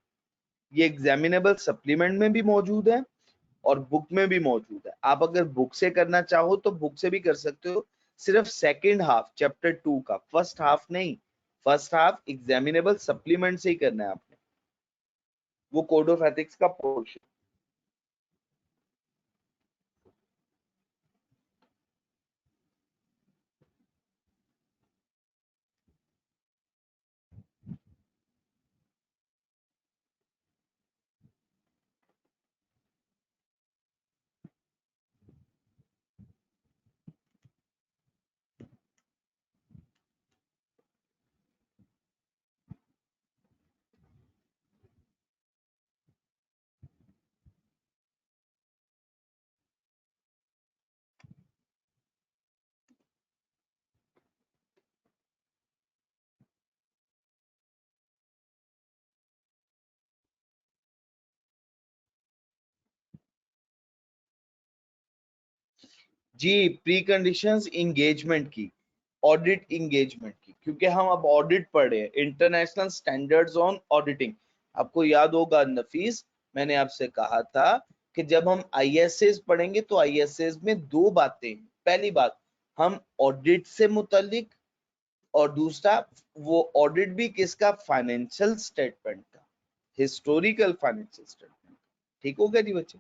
ये एग्जामिनेबल सप्लीमेंट में भी मौजूद है और बुक में भी मौजूद है। आप अगर बुक से करना चाहो तो बुक से भी कर सकते हो, सिर्फ सेकेंड हाफ चैप्टर 2 का, फर्स्ट हाफ नहीं। फर्स्ट हाफ एग्जामिनेबल सप्लीमेंट से ही करना है आपने, वो कोड ऑफ एथिक्स का पोर्शन। जी, प्री कंडीशंस इंगेजमेंट की, ऑडिट इंगेजमेंट की, क्योंकि हम अब ऑडिट पढ़ रहे हैं, इंटरनेशनल स्टैंडर्ड्स ऑन ऑडिटिंग। आपको याद होगा नफीस, मैंने आपसे कहा था कि जब हम आईएसएस पढ़ेंगे तो आईएसएस में दो बातें हैं। पहली बात, हम ऑडिट से मुतालिक, और दूसरा वो ऑडिट भी किसका? फाइनेंशियल स्टेटमेंट का, हिस्टोरिकल फाइनेंशियल स्टेटमेंट। ठीक हो गया जी बच्चे?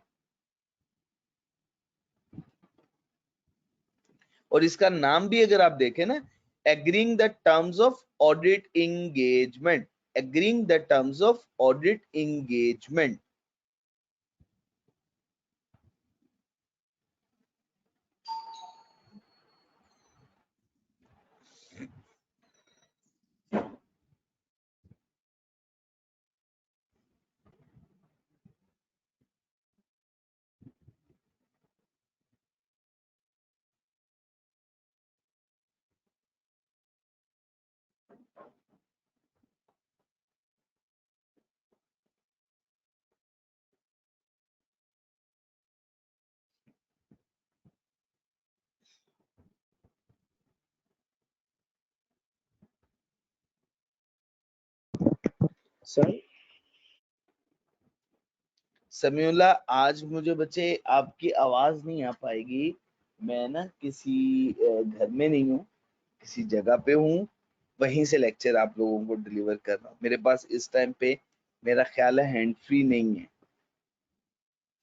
और इसका नाम भी अगर आप देखें ना, agreeing the terms of audit engagement, agreeing the terms of audit engagement. Sir Samiullah, आज मुझे बच्चे आपकी आवाज नहीं आ पाएगी, मैं ना किसी घर में नहीं हूँ, किसी जगह पे हूँ, वहीं से लेक्चर आप लोगों को डिलीवर कर रहा हूँ। मेरे पास इस टाइम पे मेरा ख्याल है हैंड फ्री नहीं है,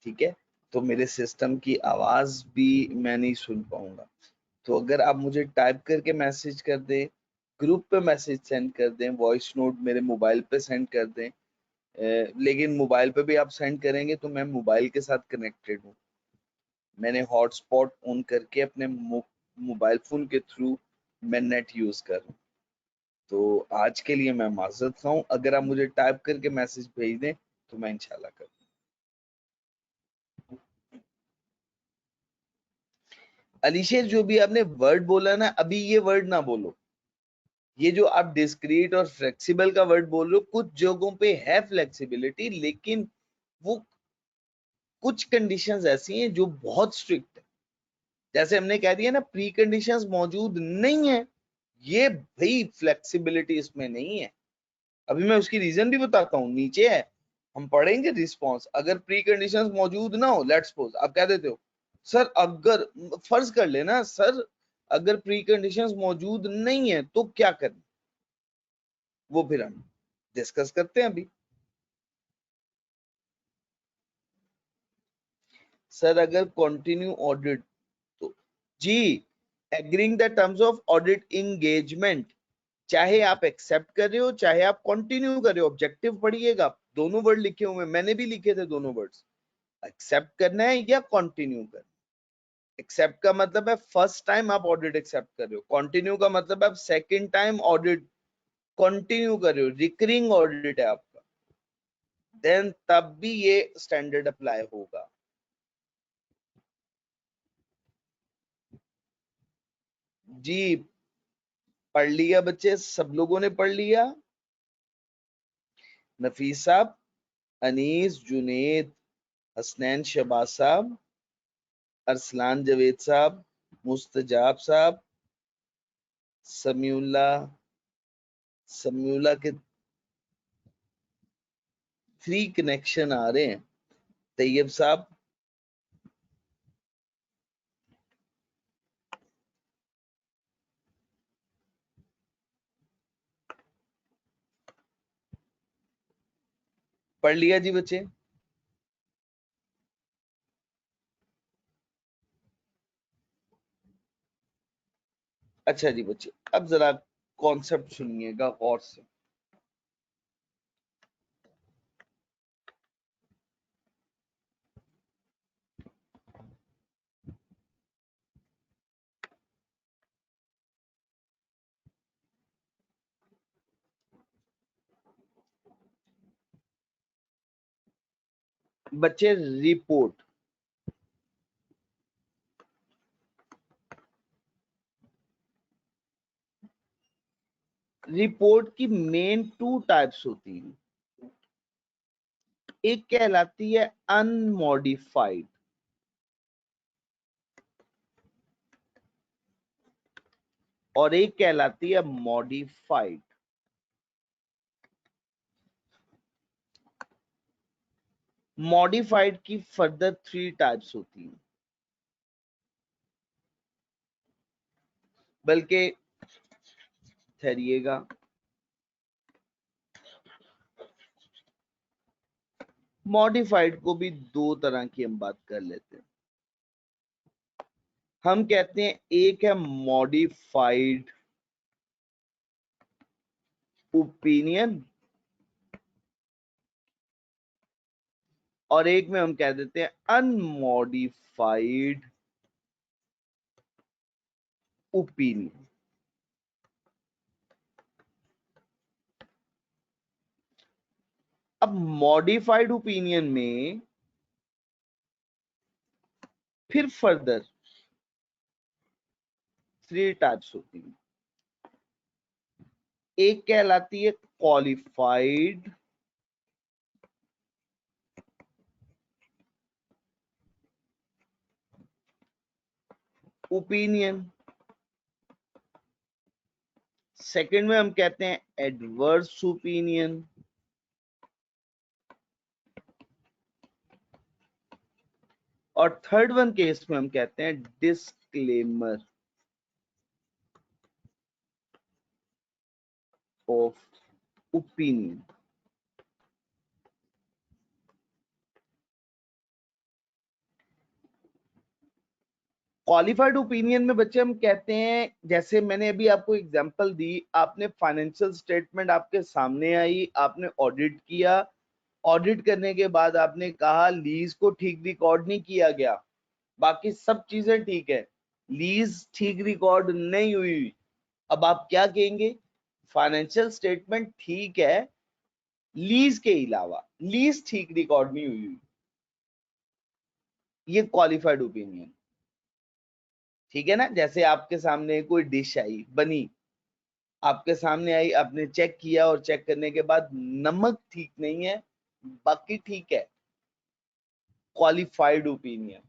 ठीक है? तो मेरे सिस्टम की आवाज भी मैं नहीं सुन पाऊंगा। तो अगर आप मुझे टाइप करके मैसेज कर दें, ग्रुप पे मैसेज सेंड कर दें, वॉइस नोट मेरे मोबाइल पे सेंड कर दें, लेकिन मोबाइल पे भी आप सेंड करेंगे तो मैं मोबाइल के साथ कनेक्टेड हूँ, मैंने हॉटस्पॉट ऑन करके अपने मोबाइल फोन के थ्रू मैं नेट यूज कर रहा हूँ। तो आज के लिए मैं माजरत खा हूँ, अगर आप मुझे टाइप करके मैसेज भेज दें तो मैं इंशाल्लाह कर। अलीशेर, जो भी आपने वर्ड बोला ना, अभी ये वर्ड ना बोलो, ये जो आप डिस्क्रीट और फ्लेक्सिबल का वर्ड बोल रहे हो, कुछ जगहों पे है फ्लेक्सिबिलिटी, लेकिन वो कुछ कंडीशंस ऐसी हैं जो बहुत स्ट्रिक्ट है, जैसे हमने कह दिया ना प्री कंडीशंस मौजूद नहीं है, ये भाई फ्लेक्सिबिलिटी इसमें नहीं है। अभी मैं उसकी रीजन भी बताता हूँ, नीचे है, हम पढ़ेंगे रिस्पॉन्स। अगर प्री कंडीशंस मौजूद ना हो, लेट्स सपोज आप कह देते हो सर अगर, फर्ज कर लेना सर अगर प्री कंडीशंस मौजूद नहीं है तो क्या करना, वो फिर हम डिस्कस करते हैं अभी। सर अगर कंटिन्यू ऑडिट तो जी, agreeing the terms of audit engagement, चाहे आप एक्सेप्ट कर रहे हो चाहे आप कंटिन्यू कर रहे हो, ऑब्जेक्टिव पढ़िएगा, दोनों वर्ड लिखे हुए, मैंने भी लिखे थे दोनों वर्ड्स, एक्सेप्ट करना है या कंटिन्यू करना। एक्सेप्ट का मतलब है फर्स्ट टाइम आप ऑडिट एक्सेप्ट कर रहे हो, कंटिन्यू का मतलब है आप सेकंड टाइम ऑडिट कंटिन्यू कर रहे हो, रिकरिंग ऑडिट है आपका, देन तब भी ये स्टैंडर्ड अप्लाई होगा। जी पढ़ लिया बच्चे, सब लोगों ने पढ़ लिया? नफीस साहब, अनीस, जुनेद, हसनैन शहबाज साहब, अरसलान जवेद साहब, मुस्तजाब साहब, समीउल्ला, समीउल्ला के 3 कनेक्शन आ रहे हैं, तैयब साहब, पढ़ लिया जी बच्चे? अच्छा जी बच्चे, अब जरा कॉन्सेप्ट सुनिएगा गौर से। बच्चे रिपोर्ट, रिपोर्ट की मेन 2 टाइप्स होती हैं, एक कहलाती है अनमॉडिफाइड और एक कहलाती है मॉडिफाइड। मॉडिफाइड की फर्दर 3 टाइप्स होती हैं, बल्कि ठहरिएगा, मॉडिफाइड को भी 2 तरह की हम बात कर लेते हैं। हम कहते हैं एक है मॉडिफाइड ओपिनियन और एक में हम कह देते हैं अनमॉडिफाइड ओपिनियन। अब मॉडिफाइड ओपिनियन में फिर फर्दर 3 टाइप्स होती हैं, एक कहलाती है क्वालिफाइड ओपिनियन, सेकंड में हम कहते हैं एडवर्स ओपिनियन और थर्ड वन केस में हम कहते हैं disclaimer of opinion. Qualified opinion में बच्चे हम कहते हैं, जैसे मैंने अभी आपको एग्जांपल दी, आपने फाइनेंशियल स्टेटमेंट आपके सामने आई, आपने ऑडिट किया, ऑडिट करने के बाद आपने कहा लीज को ठीक रिकॉर्ड नहीं किया गया, बाकी सब चीजें ठीक है, लीज ठीक रिकॉर्ड नहीं हुई, अब आप क्या कहेंगे? फाइनेंशियल स्टेटमेंट ठीक है, लीज के अलावा लीज ठीक रिकॉर्ड नहीं हुई, ये क्वालिफाइड ओपिनियन, ठीक है ना। जैसे आपके सामने कोई डिश आई, बनी, आपके सामने आई, आपने चेक किया और चेक करने के बाद नमक ठीक नहीं है, बाकी ठीक है, क्वालिफाइड ओपिनियन।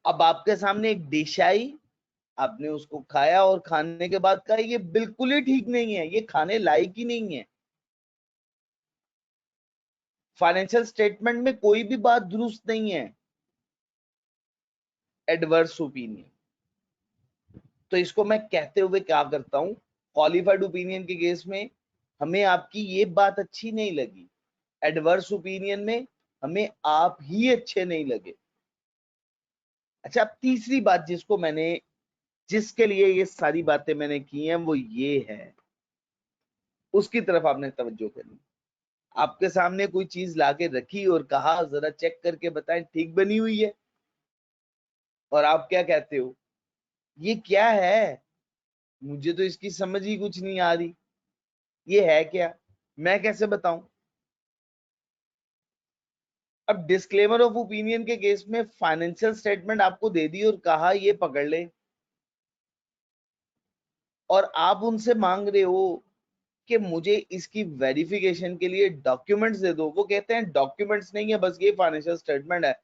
अब आपके सामने एक डिश आई, आपने उसको खाया और खाने के बाद कहा ये बिल्कुल ही ठीक नहीं है, ये खाने लायक ही नहीं है। फाइनेंशियल स्टेटमेंट में कोई भी बात दुरुस्त नहीं है, एडवर्स ओपिनियन। तो इसको मैं कहते हुए क्या करता हूं, क्वालिफाइड ओपिनियन के केस में हमें आपकी ये बात अच्छी नहीं लगी, एडवर्स ओपिनियन में हमें आप ही अच्छे नहीं लगे। अच्छा, अब तीसरी बात जिसके लिए ये सारी बातें मैंने की हैं वो ये है, उसकी तरफ आपने तवज्जो करनी। आपके सामने कोई चीज लाके रखी और कहा जरा चेक करके बताएं ठीक बनी हुई है, और आप क्या कहते हो, ये क्या है, मुझे तो इसकी समझ ही कुछ नहीं आ रही, ये है क्या, मैं कैसे बताऊं। अब डिस्क्लेमर ऑफ ओपिनियन के केस में फाइनेंशियल स्टेटमेंट आपको दे दी और कहा ये पकड़ ले, और आप उनसे मांग रहे हो कि मुझे इसकी वेरिफिकेशन के लिए डॉक्यूमेंट्स दे दो। वो कहते हैं डॉक्यूमेंट्स नहीं है, बस ये फाइनेंशियल स्टेटमेंट है,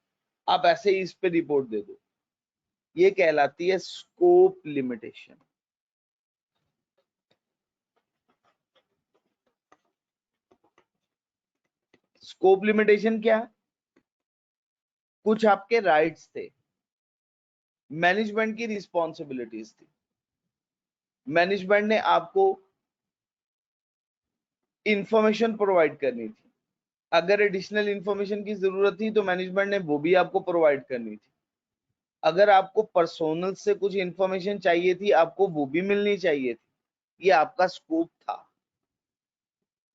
आप ऐसे ही इस पे रिपोर्ट दे दो। ये कहलाती है स्कोप लिमिटेशन। स्कोप लिमिटेशन क्या है, कुछ आपके राइट्स थे, मैनेजमेंट की रिस्पॉन्सिबिलिटीज थी, मैनेजमेंट ने आपको इंफॉर्मेशन प्रोवाइड करनी थी, अगर एडिशनल इंफॉर्मेशन की जरूरत थी तो मैनेजमेंट ने वो भी आपको प्रोवाइड करनी थी, अगर आपको पर्सोनल से कुछ इंफॉर्मेशन चाहिए थी आपको वो भी मिलनी चाहिए थी। ये आपका स्कोप था,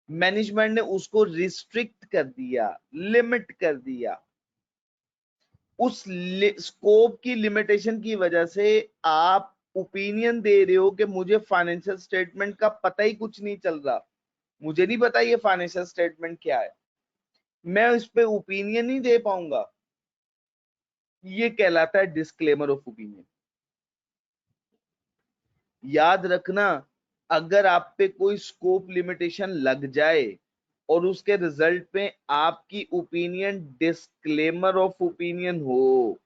मैनेजमेंट ने उसको रिस्ट्रिक्ट कर दिया, लिमिट कर दिया। उस स्कोप की लिमिटेशन की वजह से आप ओपिनियन दे रहे हो कि मुझे फाइनेंशियल स्टेटमेंट का पता ही कुछ नहीं चल रहा, मुझे नहीं पता ये फाइनेंशियल स्टेटमेंट क्या है, मैं इस पे ओपिनियन नहीं दे पाऊंगा। ये कहलाता है डिस्क्लेमर ऑफ ओपिनियन। याद रखना, अगर आप पे कोई स्कोप लिमिटेशन लग जाए और उसके रिजल्ट में आपकी ओपिनियन डिस्क्लेमर ऑफ ओपिनियन हो,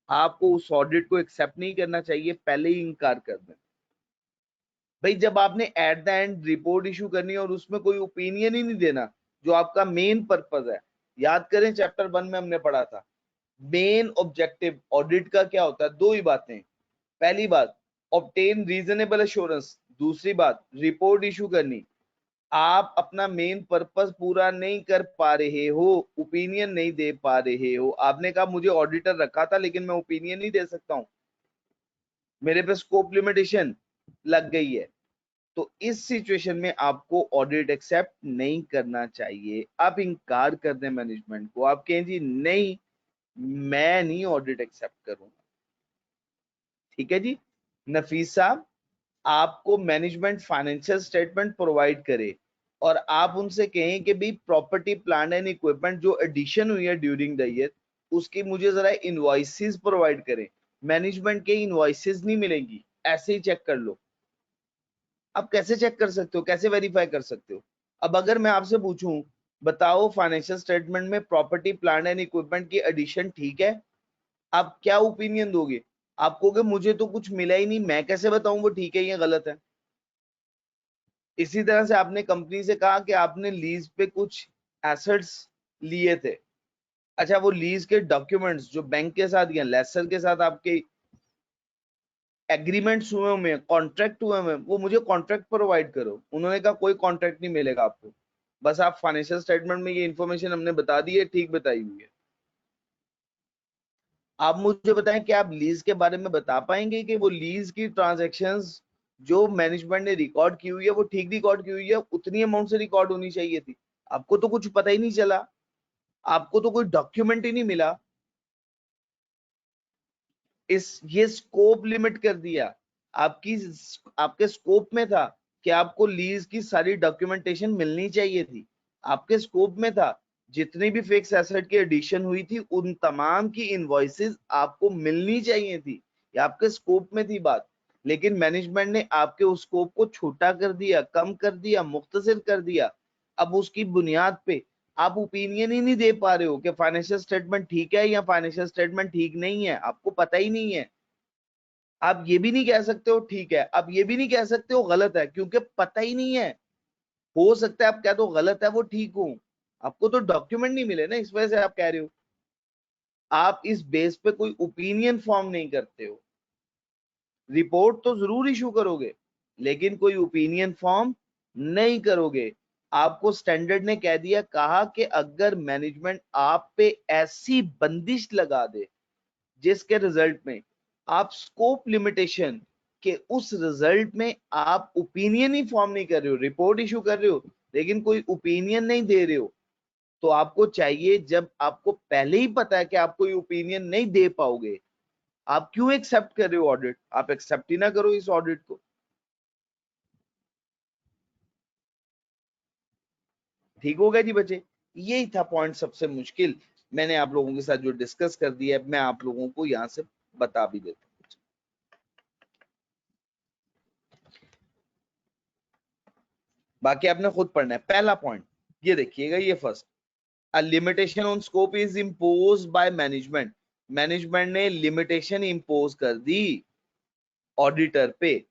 आपको उस ऑडिट को एक्सेप्ट नहीं करना चाहिए, पहले ही इनकार कर दें। भाई जब आपने at the end report issue करनी है और उसमें कोई ओपिनियन ही नहीं देना जो आपका मेन पर्पज है, याद करें चैप्टर 1 में हमने पढ़ा था मेन ऑब्जेक्टिव ऑडिट का क्या होता है, दो ही बातें, पहली बात ऑब्टेन रीजनेबल एश्योरेंस, दूसरी बात रिपोर्ट इशू करनी। आप अपना मेन पर्पस पूरा नहीं कर पा रहे हो, ओपिनियन नहीं दे पा रहे हो, आपने कहा मुझे ऑडिटर रखा था लेकिन मैं ओपिनियन नहीं दे सकता हूं, मेरे पे स्कोप लिमिटेशन लग गई है, तो इस सिचुएशन में आपको ऑडिट एक्सेप्ट नहीं करना चाहिए। आप इंकार कर दें मैनेजमेंट को, आप कहें जी नहीं मैं नहीं ऑडिट एक्सेप्ट करूंगा, ठीक है जी। नफीस साहब, आपको मैनेजमेंट फाइनेंशियल स्टेटमेंट प्रोवाइड करे और आप उनसे कहें कि भाई प्रॉपर्टी प्लांट एंड इक्विपमेंट जो एडिशन हुई है ड्यूरिंग द ईयर उसकी मुझे जरा इनवॉइसेस प्रोवाइड करें, मैनेजमेंट के इनवॉइसेस नहीं मिलेंगी, ऐसे ही चेक कर लो। आप कैसे चेक कर सकते हो, कैसे वेरीफाई कर सकते हो। अब अगर मैं आपसे पूछूं बताओ फाइनेंशियल स्टेटमेंट में प्रॉपर्टी प्लांट एंड इक्विपमेंट की एडिशन ठीक है, आप क्या ओपिनियन दोगे, आप कहोगे मुझे तो कुछ मिला ही नहीं, मैं कैसे बताऊं वो ठीक है या गलत है। इसी तरह से आपने कंपनी से कहा कि आपने लीज पे कुछ एसेट्स लिए थे, अच्छा वो लीज के डॉक्यूमेंट्स जो बैंक के साथ या लेसर के साथ आपके एग्रीमेंट्स हुए हुए हैं, कॉन्ट्रैक्ट हुए हुए हैं, वो मुझे कॉन्ट्रैक्ट प्रोवाइड करो। उन्होंने कहा कोई कॉन्ट्रैक्ट नहीं मिलेगा आपको, बस आप फाइनेंशियल स्टेटमेंट में ये इन्फॉर्मेशन हमने बता दी है, ठीक बताई हुई है। आप मुझे बताएं कि आप लीज के बारे में बता पाएंगे कि वो लीज की ट्रांजैक्शंस जो मैनेजमेंट ने रिकॉर्ड की हुई है वो ठीक रिकॉर्ड की हुई है, उतनी अमाउंट से रिकॉर्ड होनी चाहिए थी, आपको तो कुछ पता ही नहीं चला, आपको तो कोई डॉक्यूमेंट ही नहीं मिला। ये स्कोप लिमिट कर दिया, आपके स्कोप में था कि आपको लीज की सारी डॉक्यूमेंटेशन मिलनी चाहिए थी, आपके स्कोप में था जितनी भी फिक्स एसेट की एडिशन हुई थी उन तमाम की इनवॉइसेस आपको मिलनी चाहिए थी, ये आपके स्कोप में थी बात। लेकिन मैनेजमेंट ने आपके उस स्कोप को छोटा कर दिया, कम कर दिया, मुख्तसर कर दिया। अब उसकी बुनियाद पे आप ओपिनियन ही नहीं दे पा रहे हो कि फाइनेंशियल स्टेटमेंट ठीक है या फाइनेंशियल स्टेटमेंट ठीक नहीं है, आपको पता ही नहीं है। आप ये भी नहीं कह सकते हो ठीक है, आप ये भी नहीं कह सकते हो गलत है, क्योंकि पता ही नहीं है। हो सकता है आप कह दो गलत है वो ठीक हो, आपको तो डॉक्यूमेंट नहीं मिले ना, इस वजह से आप कह रहे हो। आप इस बेस पे कोई ओपिनियन फॉर्म नहीं करते हो। रिपोर्ट तो जरूर इशू करोगे, लेकिन कोई ओपिनियन फॉर्म नहीं करोगे। आपको स्टैंडर्ड ने कह दिया, कहा कि अगर मैनेजमेंट आप पे ऐसी बंदिश लगा दे जिसके रिजल्ट में आप स्कोप लिमिटेशन के उस रिजल्ट में आप ओपिनियन ही फॉर्म नहीं कर रहे हो, रिपोर्ट इशू कर रहे हो लेकिन कोई ओपिनियन नहीं दे रहे हो, तो आपको चाहिए, जब आपको पहले ही पता है कि आप कोई ओपिनियन नहीं दे पाओगे, आप क्यों एक्सेप्ट कर रहे हो ऑडिट? आप एक्सेप्ट ही ना करो इस ऑडिट को। ठीक हो गया जी बच्चे, यही था पॉइंट सबसे मुश्किल, मैंने आप लोगों के साथ जो डिस्कस कर दिया है, मैं आप लोगों को यहां से बता भी देता हूं। बाकी आपने खुद पढ़ना है। पहला पॉइंट ये देखिएगा, ये first, a limitation on scope is imposed by management. Management ने लिमिटेशन इम्पोज कर दी ऑडिटर पे,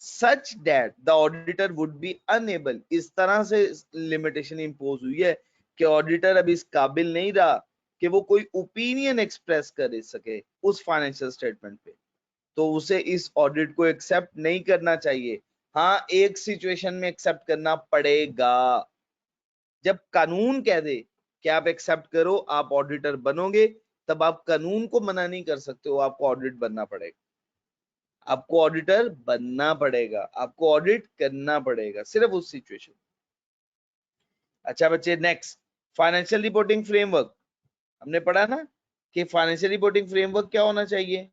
such that the auditor would be unable, इस तरह से लिमिटेशन इम्पोज हुई है कि ऑडिटर अब इस काबिल नहीं रहा कि वो कोई ओपिनियन एक्सप्रेस कर सके उस फाइनेंशियल स्टेटमेंट पे, तो उसे इस ऑडिट को एक्सेप्ट नहीं करना चाहिए। हाँ, एक सिचुएशन में एक्सेप्ट करना पड़ेगा, जब कानून कह दे कि आप एक्सेप्ट करो, आप ऑडिटर बनोगे, तब आप कानून को मना नहीं कर सकते हो, आपको ऑडिट बनना पड़ेगा, आपको ऑडिटर बनना पड़ेगा, आपको ऑडिट करना पड़ेगा, सिर्फ उस सिचुएशन। अच्छा बच्चे, नेक्स्ट, फाइनेंशियल रिपोर्टिंग फ्रेमवर्क। हमने पढ़ा ना कि फाइनेंशियल रिपोर्टिंग फ्रेमवर्क क्या होना चाहिए?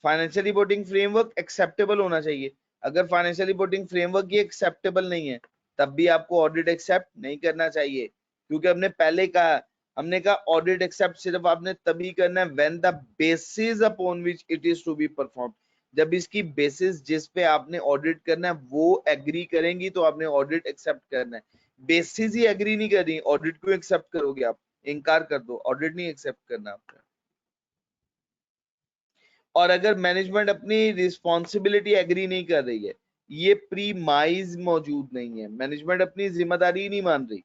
फाइनेंशियल रिपोर्टिंग फ्रेमवर्क एक्सेप्टेबल होना चाहिए। अगर फाइनेंशियल रिपोर्टिंग फ्रेमवर्क ये एक्सेप्टेबल नहीं है, तब भी आपको ऑडिट एक्सेप्ट नहीं करना चाहिए, क्योंकि हमने पहले कहा, हमने कहा ऑडिट एक्सेप्ट सिर्फ आपने तभी करना है when the basis upon which it is to be perform, जब इसकी बेसिस जिस पे आपने ऑडिट करना है वो एग्री करेंगी तो आपने ऑडिट एक्सेप्ट करना है। बेसिस ही एग्री नहीं कर रही, ऑडिट क्यों एक्सेप्ट करोगे आप? इनकार कर दो, ऑडिट नहीं एक्सेप्ट करना आपका। और अगर मैनेजमेंट अपनी रिस्पॉन्सिबिलिटी एग्री नहीं कर रही है, ये प्रीमाइज मौजूद नहीं है, मैनेजमेंट अपनी जिम्मेदारी नहीं मान रही,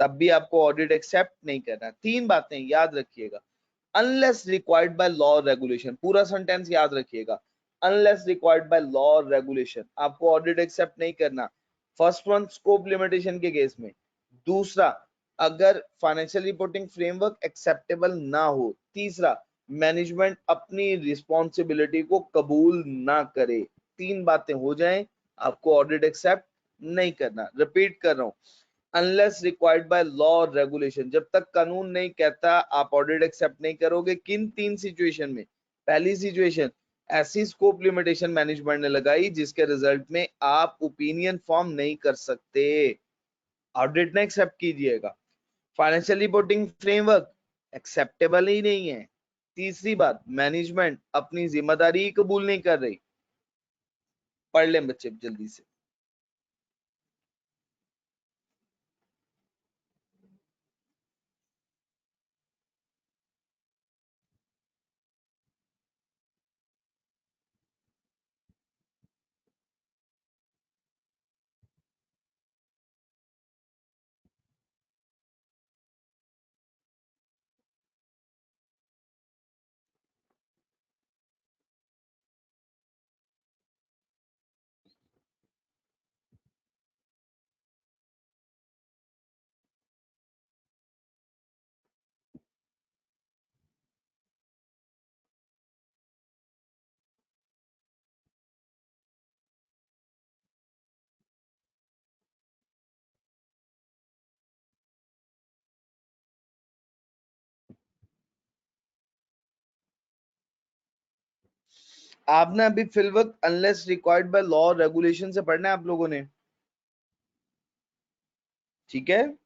तब भी आपको ऑडिट एक्सेप्ट नहीं करना। तीन बातें याद रखिएगा, unless required by law regulation, पूरा सेंटेंस याद रखिएगा, unless required by law regulation आपको ऑडिट एक्सेप्ट नहीं करना। फर्स्ट वन स्कोप लिमिटेशन के केस में, दूसरा अगर फाइनेंशियल रिपोर्टिंग फ्रेमवर्क एक्सेप्टेबल ना हो, तीसरा मैनेजमेंट अपनी रिस्पॉन्सिबिलिटी को कबूल ना करे। तीन बातें हो जाएं, आपको ऑडिट एक्सेप्ट नहीं करना। रिपीट कर रहा हूं, अनलेस रिक्वायर्ड बाय लॉ और रेगुलेशन, जब तक कानून नहीं कहता आप ऑडिट एक्सेप्ट नहीं करोगे। किन तीन सिचुएशन में? पहली सिचुएशन, ऐसी स्कोप लिमिटेशन मैनेजमेंट ने लगाई जिसके रिजल्ट में आप ओपिनियन फॉर्म नहीं कर सकते, ऑडिट ने एक्सेप्ट कीजिएगा। फाइनेंशियल रिपोर्टिंग फ्रेमवर्क एक्सेप्टेबल ही नहीं है। तीसरी बात, मैनेजमेंट अपनी जिम्मेदारी कबूल नहीं कर रही। पढ़ लें बच्चे जल्दी से। आपने अभी फिलवक्त unless required by law regulation से पढ़ना है आप लोगों ने, ठीक है?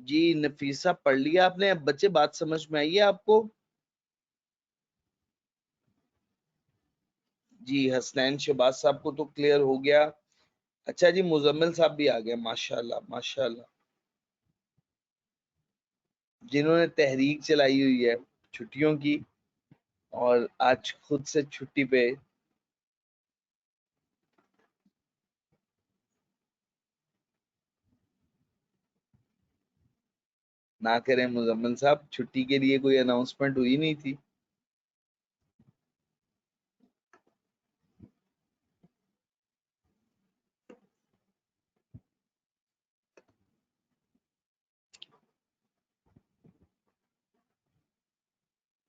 जी नफीसा पढ़ लिया आपने? अब बच्चे बात समझ में आई है आपको? जी हसनैन शहबाज साहब को तो क्लियर हो गया। अच्छा जी मुजम्मिल साहब भी आ गए, माशाल्लाह माशाल्लाह, जिन्होंने तहरीक चलाई हुई है छुट्टियों की और आज खुद से छुट्टी पे। ना करें मुजम्मिल साहब, छुट्टी के लिए कोई अनाउंसमेंट हुई नहीं थी।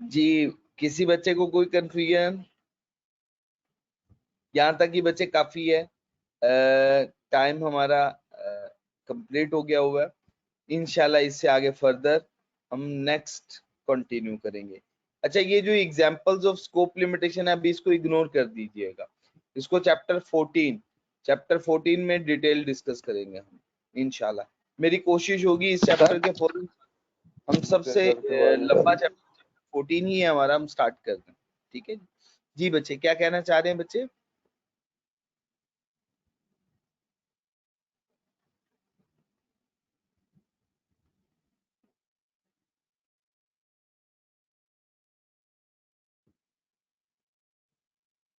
जी किसी बच्चे को कोई कंफ्यूजन? यहाँ तक कि बच्चे काफी है, टाइम हमारा कंप्लीट हो गया हुआ है। इंशाल्लाह इससे आगे फर्दर हम नेक्स्ट कंटिन्यू करेंगे। अच्छा ये जो एग्जांपल्स ऑफ स्कोप लिमिटेशन है अभी इसको इग्नोर कर दीजिएगा, इसको चैप्टर 14 में डिटेल डिस्कस करेंगे हम इंशाल्लाह। मेरी कोशिश होगी इस चैप्टर के फौरन हम सबसे लंबा चैप्टर 14 ही है हमारा, हम स्टार्ट कर दें। ठीक है जी बच्चे, क्या कहना चाह रहे हैं बच्चे?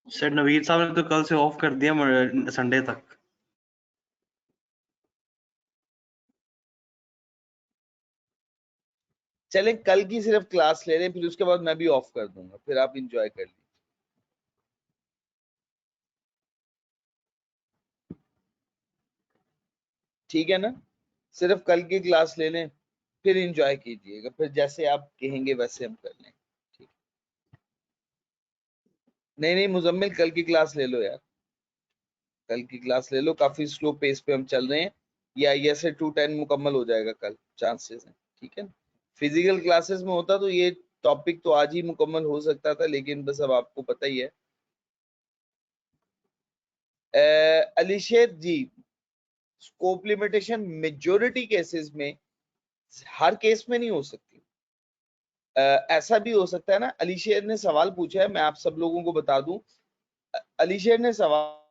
सर नवीद साहब ने तो कल से ऑफ कर दिया संडे तक। चलें कल की सिर्फ क्लास ले लें, फिर उसके बाद मैं भी ऑफ कर दूंगा, फिर आप इंजॉय कर लीजिए। ठीक है ना, सिर्फ कल की क्लास ले लें, फिर इंजॉय कीजिएगा, फिर जैसे आप कहेंगे वैसे हम कर लें। ठीक, नहीं नहीं मुजम्मिल कल की क्लास ले लो यार, कल की क्लास ले लो, काफी स्लो पेस पे हम चल रहे हैं। ये ISA 210 मुकम्मल हो जाएगा कल, चांसेस हैं। ठीक है, फिजिकल क्लासेस में होता तो ये टॉपिक तो आज ही मुकम्मल हो सकता था, लेकिन बस अब आपको पता ही है। अलीशेर जी, स्कोप लिमिटेशन मेजोरिटी केसेस में, हर केस में नहीं हो सकती। ऐसा भी हो सकता है ना, अलीशेर ने सवाल पूछा है, मैं आप सब लोगों को बता दूं, अलीशेर ने सवाल